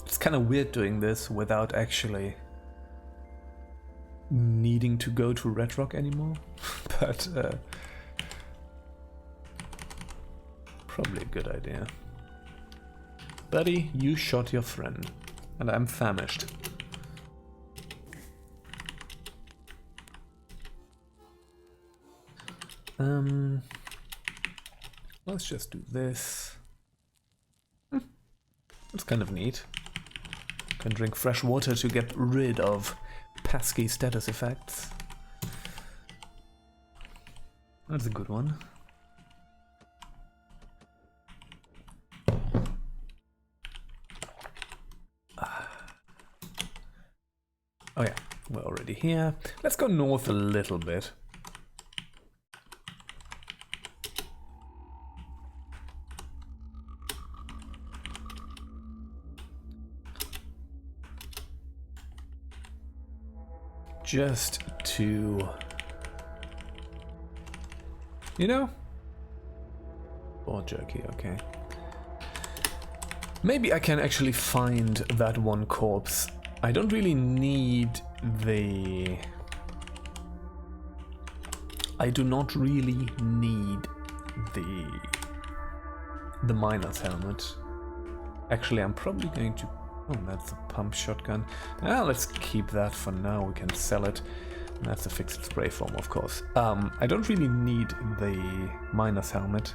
It's kind of weird doing this without actually needing to go to Red Rock anymore, but probably a good idea. Buddy, you shot your friend, and I'm famished. Let's just do this. It's kind of neat. Can drink fresh water to get rid of pesky status effects. That's a good one. Oh yeah, we're already here. Let's go north a little bit. Just to, you know, or jerky, okay. Maybe I can actually find that one corpse. I don't really need the... I do not really need the miner's helmet. Actually, I'm probably going to... Oh, that's a pump shotgun. Let's keep that for now. We can sell it. And that's a fixed spray form, of course. I don't really need the miner's helmet.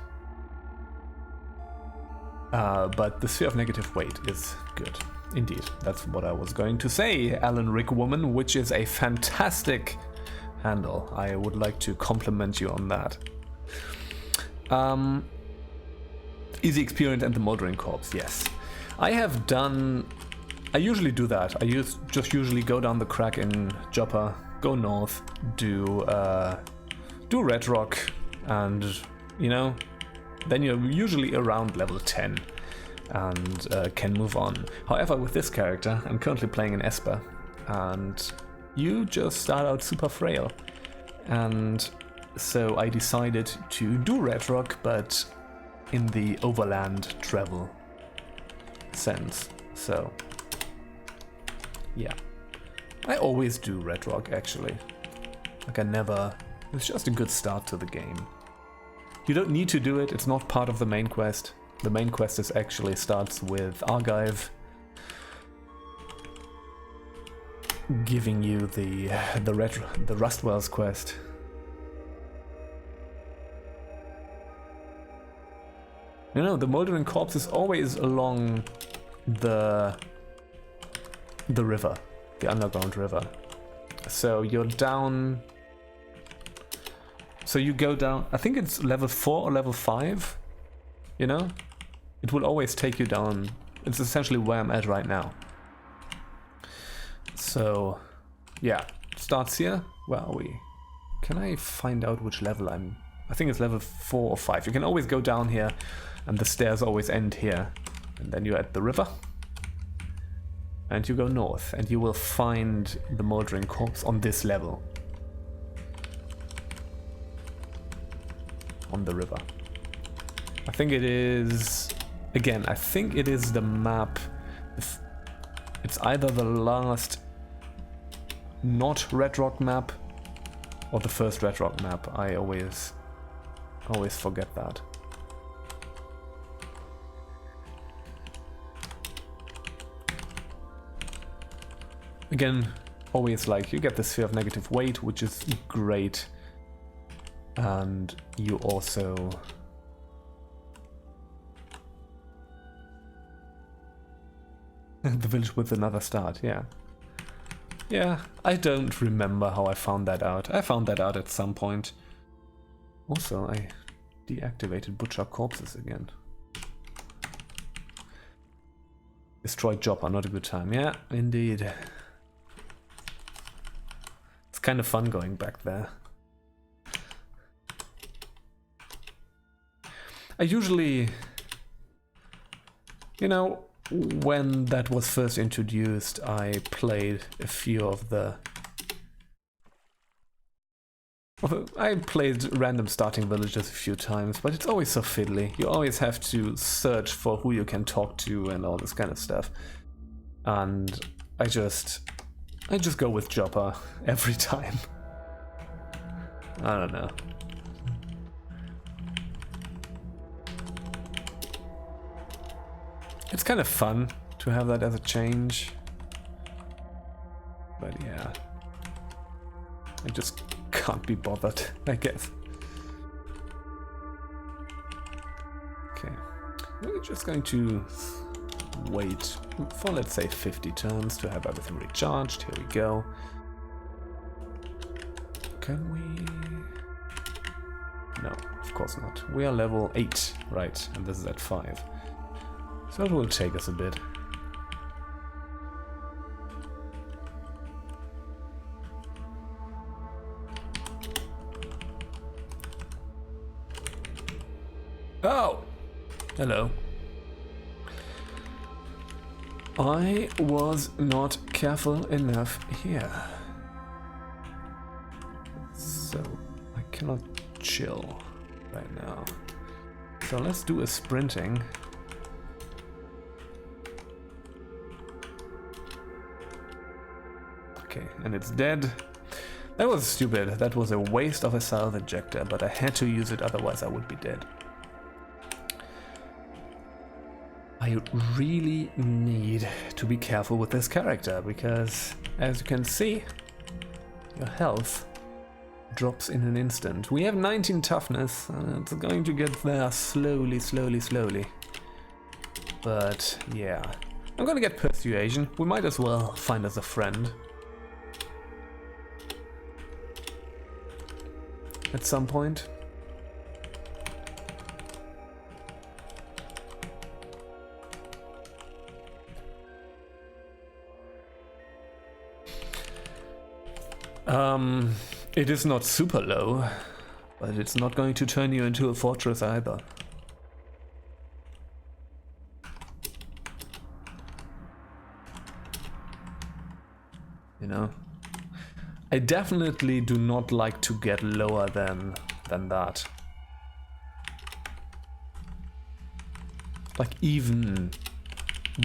But the sphere of negative weight is good. Indeed, that's what I was going to say, Alan Rick Woman, which is a fantastic handle. I would like to compliment you on that. Easy experience and the moldering corpse, yes. I usually do that. I just usually go down the crack in Joppa, go north, do Red Rock, and, you know, then you're usually around level 10 and can move on. However, with this character, I'm currently playing an Esper, and you just start out super frail. And so I decided to do Red Rock, but in the overland travel sense. So yeah, I always do Red Rock actually. Like it's just a good start to the game. You don't need to do it, it's not part of the main quest. The main quest actually starts with Argive. giving you the Rustwells quest. You know, the Moldering Corpse is always along the river, the underground river. So you're down. So you go down. I think it's level 4 or level 5. You know, it will always take you down. It's essentially where I'm at right now. So, yeah, starts here. Where are we? Can I find out which level I'm? I think it's level 4 or 5. You can always go down here, and the stairs always end here. And then you're at the river. And you go north, and you will find the Moldering Corpse on this level. On the river. I think it is... Again, I think it is the map... It's either the last not Red Rock map or the first Red Rock map. I always forget that. Again, always like you get the sphere of negative weight, which is great. And you also the village with another start, yeah. Yeah, I don't remember how I found that out. I found that out at some point. Also, I deactivated Butcher Corpses again. Destroyed Joppa, not a good time. Yeah, indeed. It's kind of fun going back there. I usually, you know, when that was first introduced, I played a few of the... I played random starting villages a few times, but it's always so fiddly. You always have to search for who you can talk to and all this kind of stuff. And I just go with Joppa every time. I don't know. It's kind of fun to have that as a change. But yeah. I just can't be bothered, I guess. Okay. We're just going to wait for, let's say, 50 turns to have everything recharged. Here we go. Can we... No, of course not. We are level 8, right, and this is at 5. So it will take us a bit. Oh! Hello. I was not careful enough here. So I cannot chill right now. So let's do a sprinting. Okay, and it's dead. That was stupid. That was a waste of a salve injector, but I had to use it, otherwise I would be dead. I really need to be careful with this character, because as you can see, your health drops in an instant. We have 19 toughness, and it's going to get there slowly, slowly, slowly. But yeah, I'm gonna get persuasion. We might as well find us a friend. At some point. It is not super low, but it's not going to turn you into a fortress either. You know? I definitely do not like to get lower than that. Like even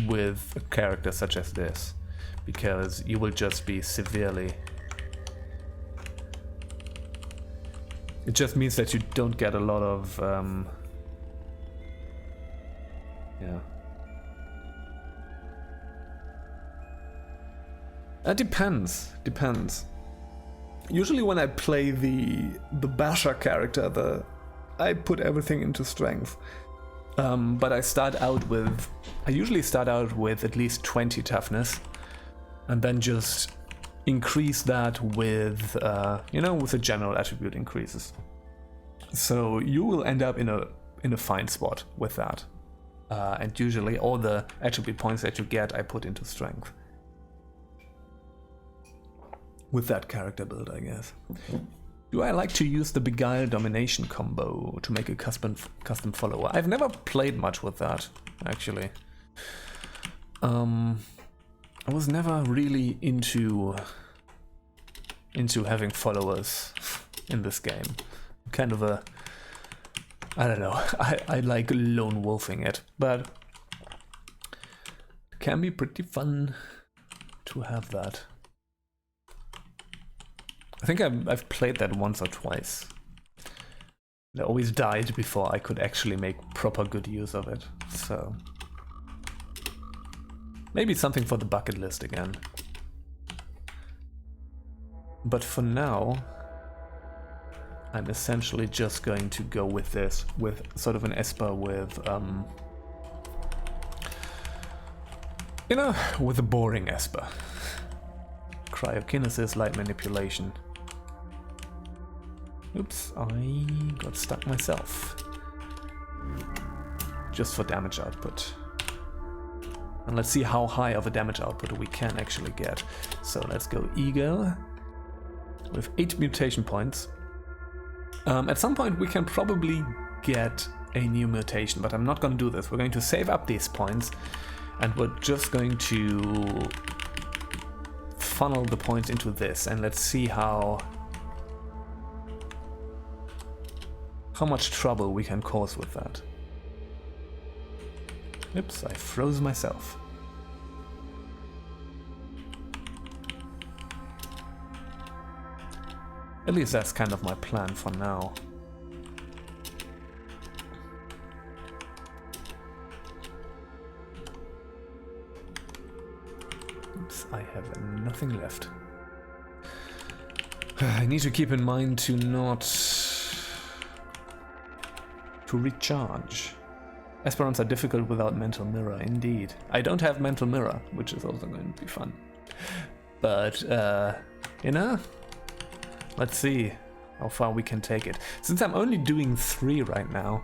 with a character such as this, because you will just be severely... It just means that you don't get a lot of, yeah. Depends. Usually when I play the basher character, I put everything into strength. But I usually start out with at least 20 toughness, and then just increase that with, with the general attribute increases. So you will end up in a fine spot with that. And usually all the attribute points that you get, I put into strength. With that character build, I guess. Do I like to use the Beguile Domination combo to make a custom follower? I've never played much with that, actually. I was never really into having followers in this game. Kind of I don't know, I like lone wolfing it, but it can be pretty fun to have that. I think I've played that once or twice. I always died before I could actually make proper good use of it, so... Maybe something for the bucket list again. But for now, I'm essentially just going to go with this, with sort of an Esper with, with a boring Esper. Cryokinesis, light manipulation. Oops, I got stuck myself. Just for damage output. And let's see how high of a damage output we can actually get. So let's go Ego with 8 mutation points. At some point we can probably get a new mutation, but I'm not going to do this. We're going to save up these points, and we're just going to funnel the points into this, and let's see how much trouble we can cause with that. Oops, I froze myself. At least that's kind of my plan for now. Oops, I have nothing left. I need to keep in mind to recharge. Esperons are difficult without mental mirror, indeed. I don't have mental mirror, which is also going to be fun. But, let's see how far we can take it. Since I'm only doing 3 right now,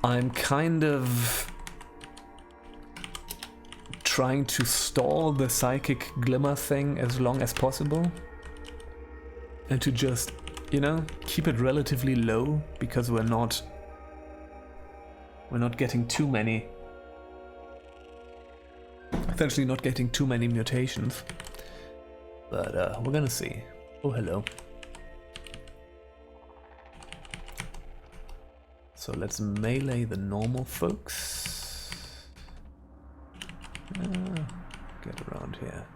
I'm kind of trying to stall the psychic glimmer thing as long as possible. And to just, keep it relatively low, because we're not getting too many. Essentially not getting too many mutations. But we're gonna see. Oh, hello. So let's melee the normal folks. Get around here.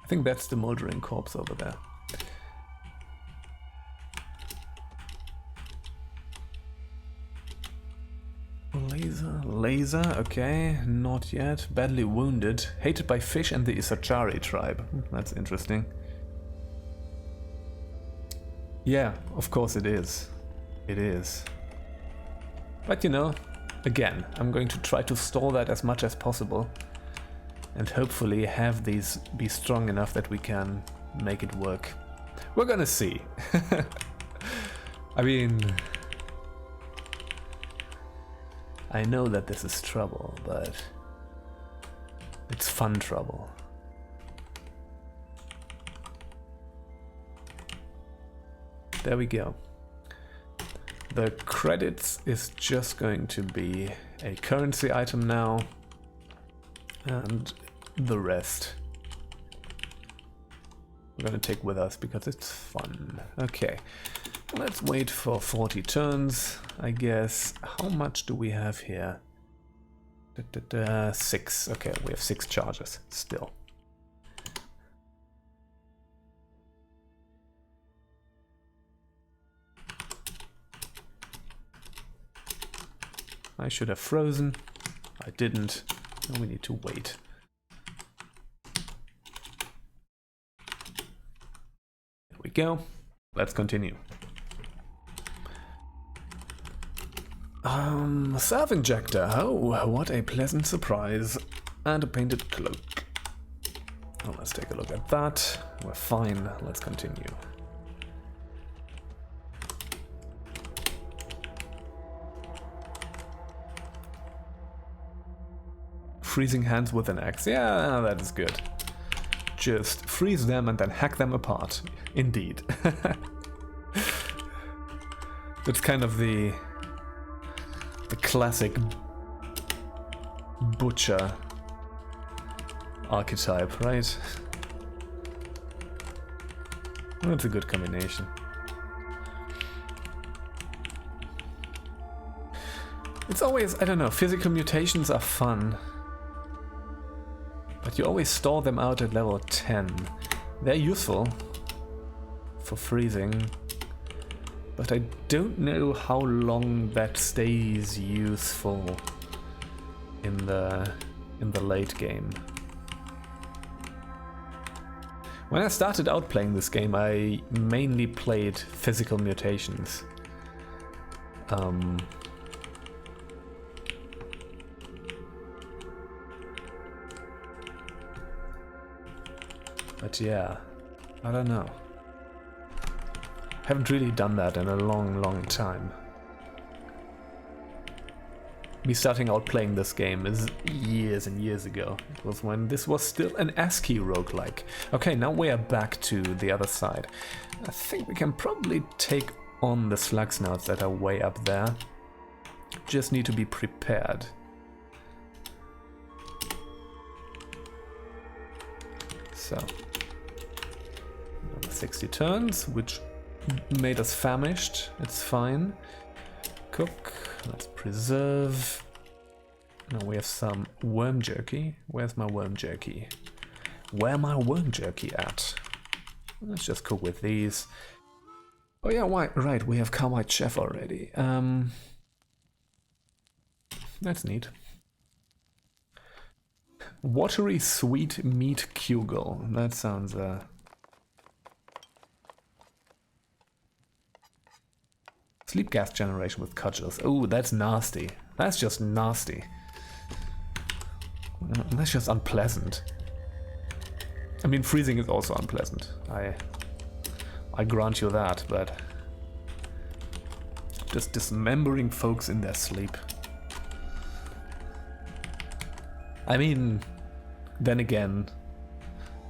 I think that's the moldering corpse over there. Laser, okay, not yet. Badly wounded, hated by fish and the Isachari tribe. That's interesting. Yeah, of course it is. It is. But again, I'm going to try to stall that as much as possible. And hopefully have these be strong enough that we can make it work. We're gonna see. I mean... I know that this is trouble, but it's fun trouble. There we go. The credits is just going to be a currency item now, and the rest we're gonna take with us because it's fun. Okay, let's wait for 40 turns, I guess. How much do we have here? 6. Okay, we have 6 charges still. I should have frozen. I didn't. Now we need to wait. There we go. Let's continue. Self injector. Oh, what a pleasant surprise. And a painted cloak. Oh, let's take a look at that. We're fine. Let's continue. Freezing hands with an axe. Yeah, that is good. Just freeze them and then hack them apart. Indeed. It's kind of the classic butcher archetype, right? That's a good combination. It's always, I don't know, physical mutations are fun. But you always store them out at level 10. They're useful for freezing. But I don't know how long that stays useful in the late game. When I started out playing this game, I mainly played physical mutations. But yeah, I don't know. Haven't really done that in a long time. Me starting out playing this game is years and years ago. It was when this was still an ASCII roguelike. Okay, now we are back to the other side. I think we can probably take on the slug snouts that are way up there. Just need to be prepared. So, 60 turns, which made us famished. It's fine. Cook. Let's preserve. Now we have some worm jerky. Where's my worm jerky? Where my worm jerky at? Let's just cook with these. Oh yeah, why? Right, we have Carmine Chef already. That's neat. Watery sweet meat kugel. That sounds sleep gas generation with cudgels. Oh, that's nasty. That's just nasty. That's just unpleasant. I mean, freezing is also unpleasant. I grant you that, but just dismembering folks in their sleep. I mean, then again,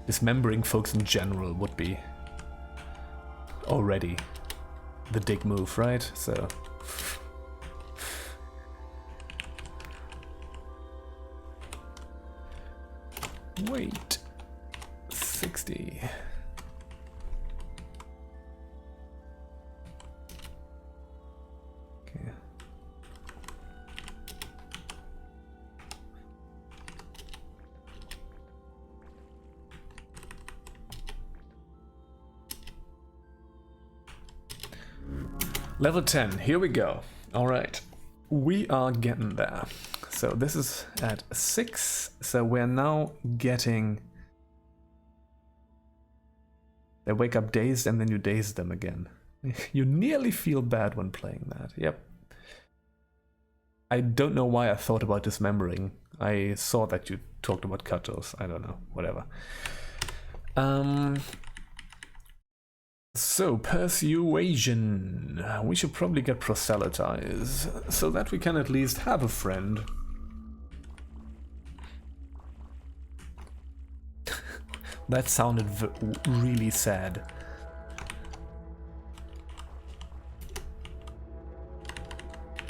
dismembering folks in general would be already the dick move, right? So wait, 60. Okay. Level 10, here we go. All right, we are getting there. So this is at 6, so we're now getting... They wake up dazed and then you daze them again. You nearly feel bad when playing that, yep. I don't know why I thought about dismembering. I saw that you talked about cudgels, I don't know, whatever. So, persuasion. We should probably get proselytize, so that we can at least have a friend. That sounded really sad.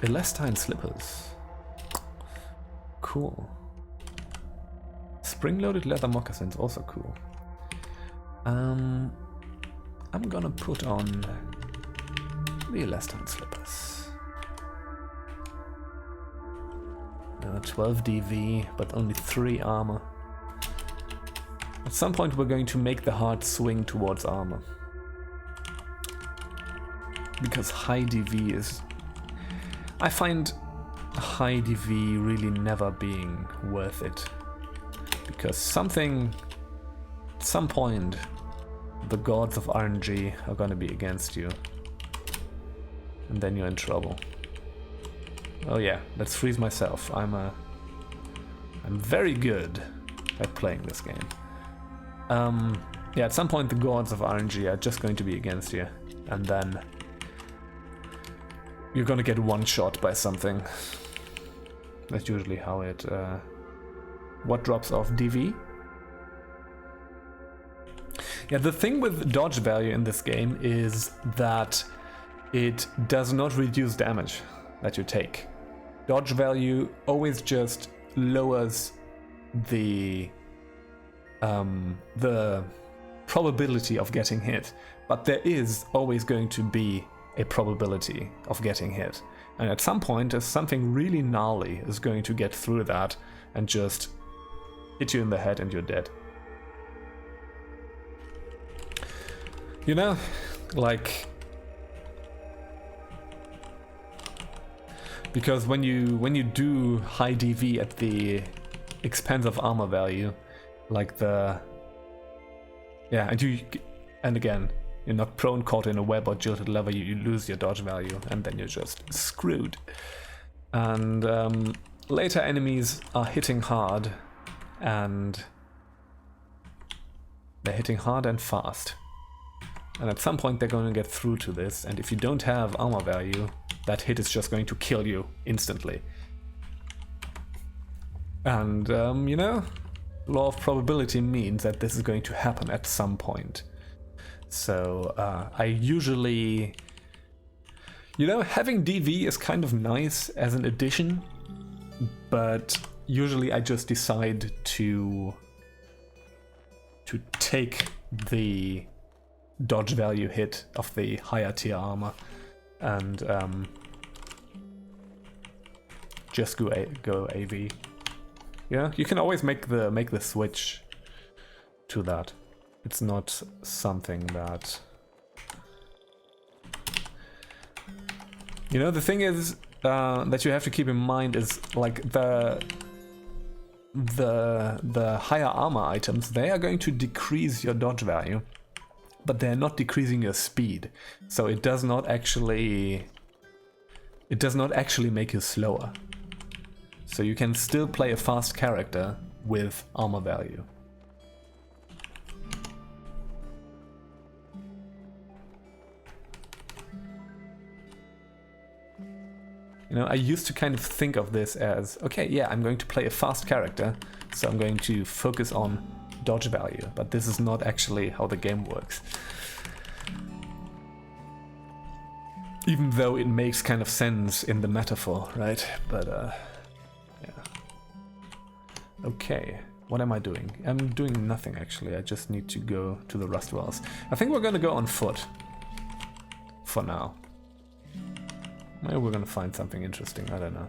Elastine slippers. Cool. Spring-loaded leather moccasins, also cool. I'm gonna put on the elastine slippers. 12 DV, but only 3 armor. At some point we're going to make the hard swing towards armor. Because high DV is... I find high DV really never being worth it. Because something, at some point, the gods of RNG are gonna be against you. And then you're in trouble. Oh yeah, let's freeze myself. I'm very good at playing this game. Yeah, at some point the gods of RNG are just going to be against you. And then you're gonna get one shot by something. That's usually how it... what drops off? DV? Yeah, the thing with dodge value in this game is that it does not reduce damage that you take. Dodge value always just lowers the probability of getting hit, but there is always going to be a probability of getting hit. And at some point, something really gnarly is going to get through that and just hit you in the head and you're dead. You know, like... Because when you do high DV at the expense of armor value, like the... Yeah, and again, you're not prone, caught in a web or jilted lever, you lose your dodge value, and then you're just screwed. And later enemies are hitting hard, and they're hitting hard and fast. And at some point they're going to get through to this, and if you don't have armor value, that hit is just going to kill you instantly. And, you know, law of probability means that this is going to happen at some point. So, I usually... You know, having DV is kind of nice as an addition, but usually I just decide to take the dodge value hit of the higher tier armor and just go AV. Yeah, you can always make the switch to that. It's not something that... You know, the thing is that you have to keep in mind is like the higher armor items, they are going to decrease your dodge value, but they're not decreasing your speed. So it does not actually make you slower. So you can still play a fast character with armor value. You know, I used to kind of think of this as, okay, yeah, I'm going to play a fast character, so I'm going to focus on dodge value, but this is not actually how the game works. Even though it makes kind of sense in the metaphor, right? But, yeah. Okay, what am I doing? I'm doing nothing, actually. I just need to go to the Rust Wells. I think we're gonna go on foot. For now. Maybe we're gonna find something interesting, I don't know.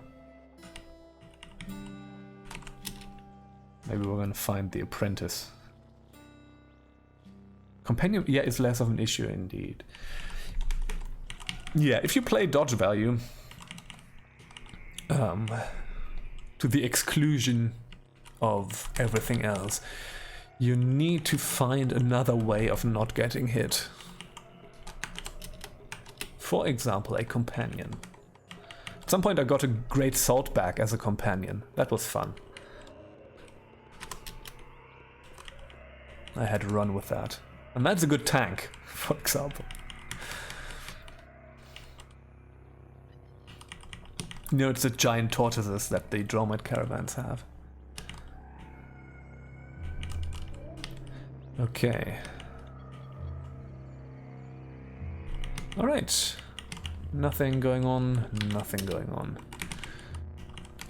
Maybe we're gonna find the apprentice. Companion, yeah, it's less of an issue indeed. Yeah, if you play dodge value to the exclusion of everything else, you need to find another way of not getting hit. For example, a companion. At some point I got a great salt bag as a companion. That was fun. I had to run with that. And that's a good tank, for example. You know, it's the giant tortoises that the Dromite caravans have. Okay. Alright. Nothing going on, nothing going on.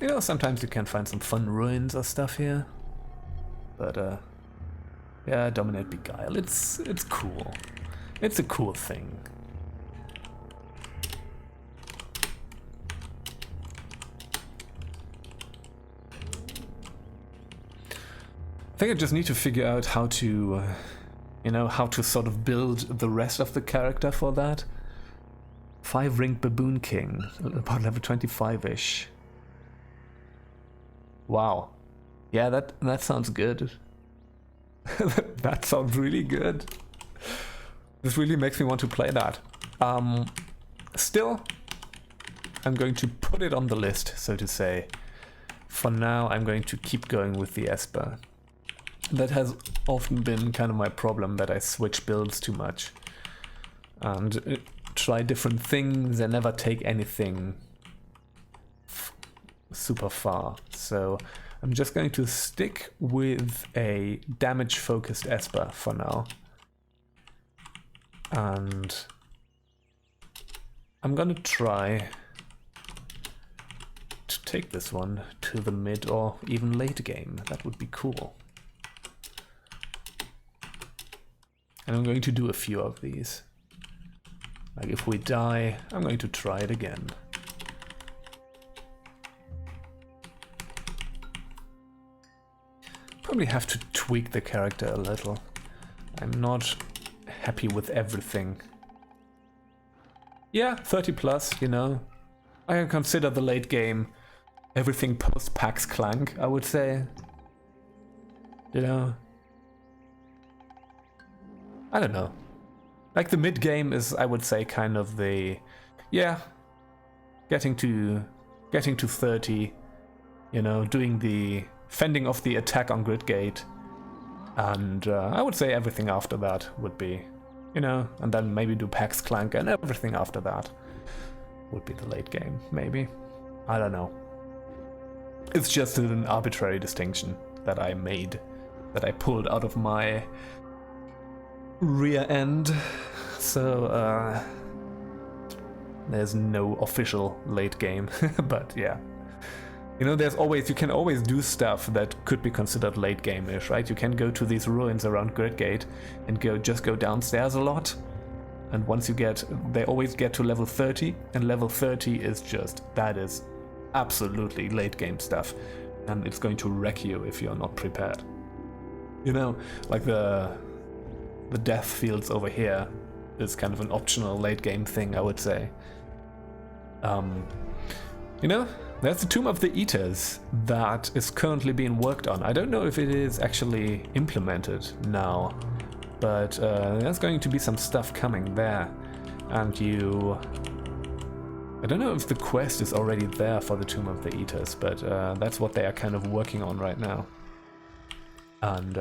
You know, sometimes you can find some fun ruins or stuff here. But, yeah, Dominate Beguile, it's cool. It's a cool thing. I think I just need to figure out how to, you know, how to sort of build the rest of the character for that. 5-ringed Baboon King, about level 25-ish. Wow. Yeah, that sounds good. That sounds really good. This really makes me want to play that. Still, I'm going to put it on the list, so to say. For now, I'm going to keep going with the Esper. That has often been kind of my problem, that I switch builds too much. And try different things and never take anything super far. So I'm just going to stick with a damage-focused Esper for now. And I'm gonna try to take this one to the mid or even late game. That would be cool. And I'm going to do a few of these. Like if we die, I'm going to try it again. Probably have to tweak the character a little. I'm not happy with everything. Yeah, 30 plus, you know. I can consider the late game everything post Pax Clank, I would say. You know. I don't know. Like the mid game is, I would say, kind of the, yeah, getting to 30, you know, doing the fending off the attack on Grid Gate, and I would say everything after that would be, you know, and then maybe do Pax Clank, and everything after that would be the late game, maybe. I don't know. It's just an arbitrary distinction that I made, that I pulled out of my rear end, so there's no official late game, but yeah. You know, you can always do stuff that could be considered late game-ish, right? You can go to these ruins around Gridgate and just go downstairs a lot. And once they always get to level 30, and level 30 is that is absolutely late game stuff. And it's going to wreck you if you're not prepared. You know, like the death fields over here is kind of an optional late game thing, I would say. You know, there's the Tomb of the Eaters that is currently being worked on. I don't know if it is actually implemented now, but there's going to be some stuff coming there. And I don't know if the quest is already there for the Tomb of the Eaters, but that's what they are kind of working on right now. And,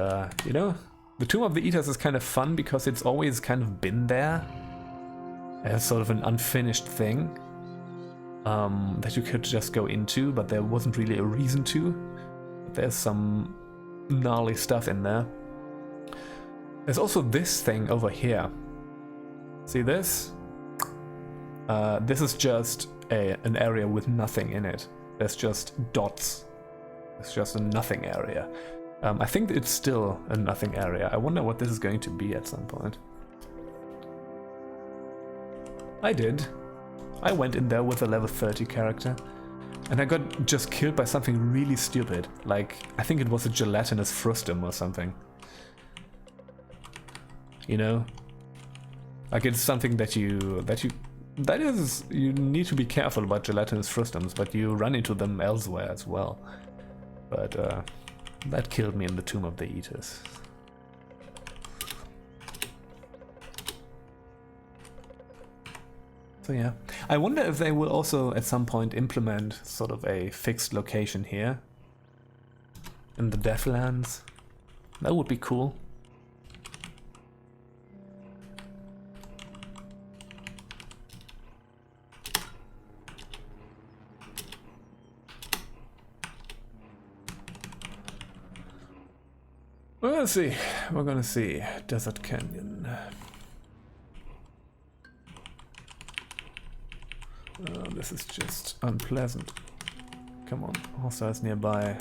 you know, the Tomb of the Eaters is kind of fun because it's always kind of been there as sort of an unfinished thing. That you could just go into, but there wasn't really a reason to. But there's some gnarly stuff in there. There's also this thing over here. See this? This is just an area with nothing in it. There's just dots. It's just a nothing area. I think it's still a nothing area. I wonder what this is going to be at some point. I did. I went in there with a level 30 character, and I got just killed by something really stupid. Like, I think it was a gelatinous frustum or something. You know? Like, it's something that you need to be careful about gelatinous frustums, but you run into them elsewhere as well. But that killed me in the Tomb of the Eaters. So yeah, I wonder if they will also at some point implement sort of a fixed location here in the Deathlands. That would be cool. We're gonna see. We're gonna see. Desert Canyon. This is just unpleasant. Come on, horses nearby.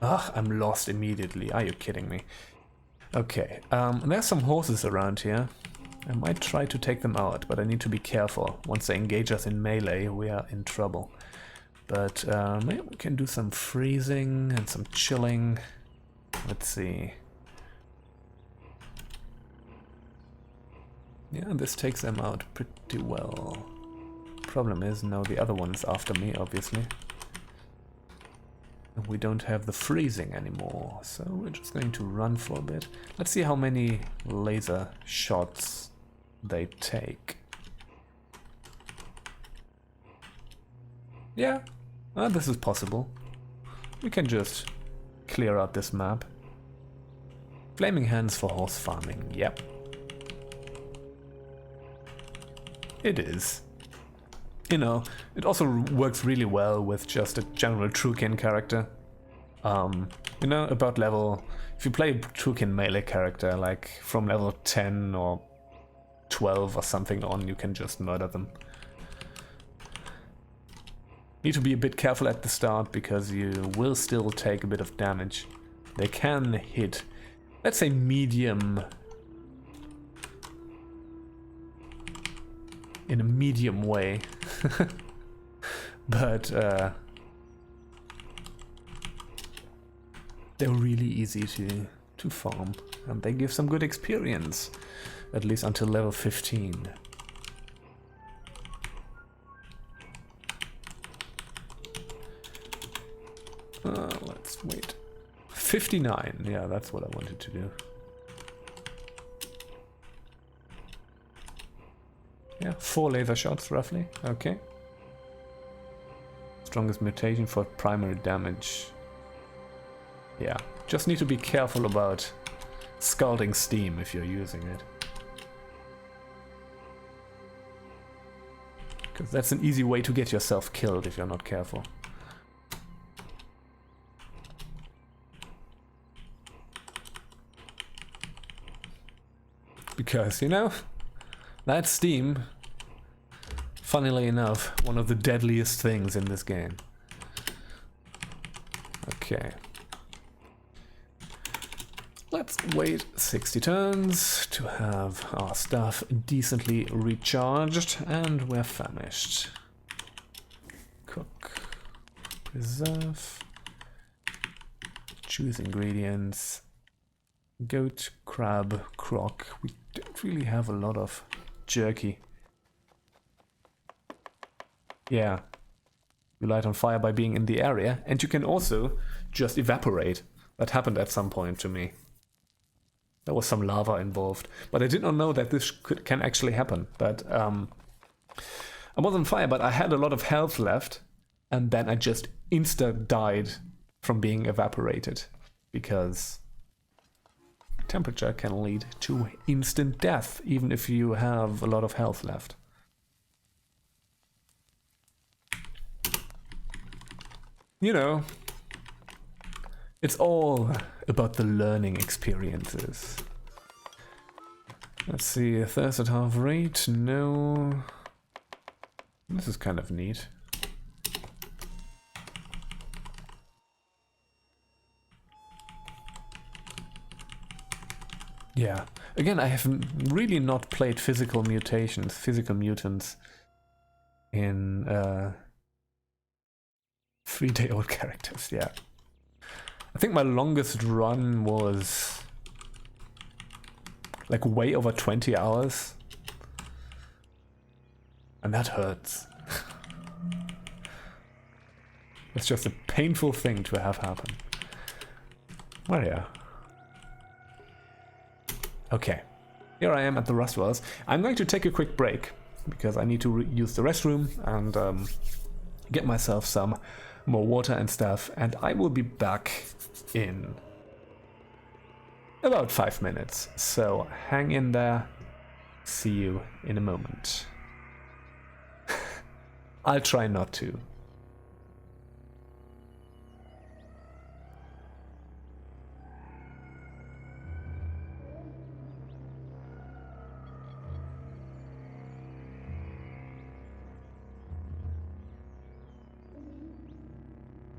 Ugh, I'm lost immediately. Are you kidding me? Okay, there's some horses around here. I might try to take them out, but I need to be careful. Once they engage us in melee, we are in trouble. But maybe we can do some freezing and some chilling. Let's see. Yeah, this takes them out pretty well. Problem is, now the other one's after me, obviously. And we don't have the freezing anymore, so we're just going to run for a bit. Let's see how many laser shots they take. Yeah, this is possible. We can just clear out this map. Flaming hands for horse farming, yep. It is. You know, it also works really well with just a general Truekin character. You know, about level... If you play a Truekin melee character, like from level 10 or 12 or something on, you can just murder them. Need to be a bit careful at the start, because you will still take a bit of damage. They can hit, let's say, medium... in a medium way. But they're really easy to farm, and they give some good experience, at least until level 15. Let's wait. 59, yeah, that's what I wanted to do. Yeah, 4 laser shots roughly, okay. Strongest mutation for primary damage. Yeah, just need to be careful about scalding steam if you're using it. Because that's an easy way to get yourself killed if you're not careful. Because, you know, that steam, funnily enough, one of the deadliest things in this game. Okay. Let's wait 60 turns to have our stuff decently recharged, and we're famished. Cook. Preserve. Choose ingredients. Goat, crab, croc. We don't really have a lot of jerky. Yeah. You light on fire by being in the area, and you can also just evaporate. That happened at some point to me. There was some lava involved, but I did not know that this can actually happen. But I was on fire, but I had a lot of health left, and then I just insta died from being evaporated, because temperature can lead to instant death, even if you have a lot of health left. You know, it's all about the learning experiences. Let's see, thirst at half rate, no. This is kind of neat. Yeah, again, I have really not played physical mutants in 3-day-old characters, yeah. I think my longest run was like way over 20 hours. And that hurts. It's just a painful thing to have happen. Oh yeah. Okay, here I am at the Rust Wells. I'm going to take a quick break, because I need to use the restroom and get myself some more water and stuff, and I will be back in about 5 minutes. So hang in there, see you in a moment. I'll try not to.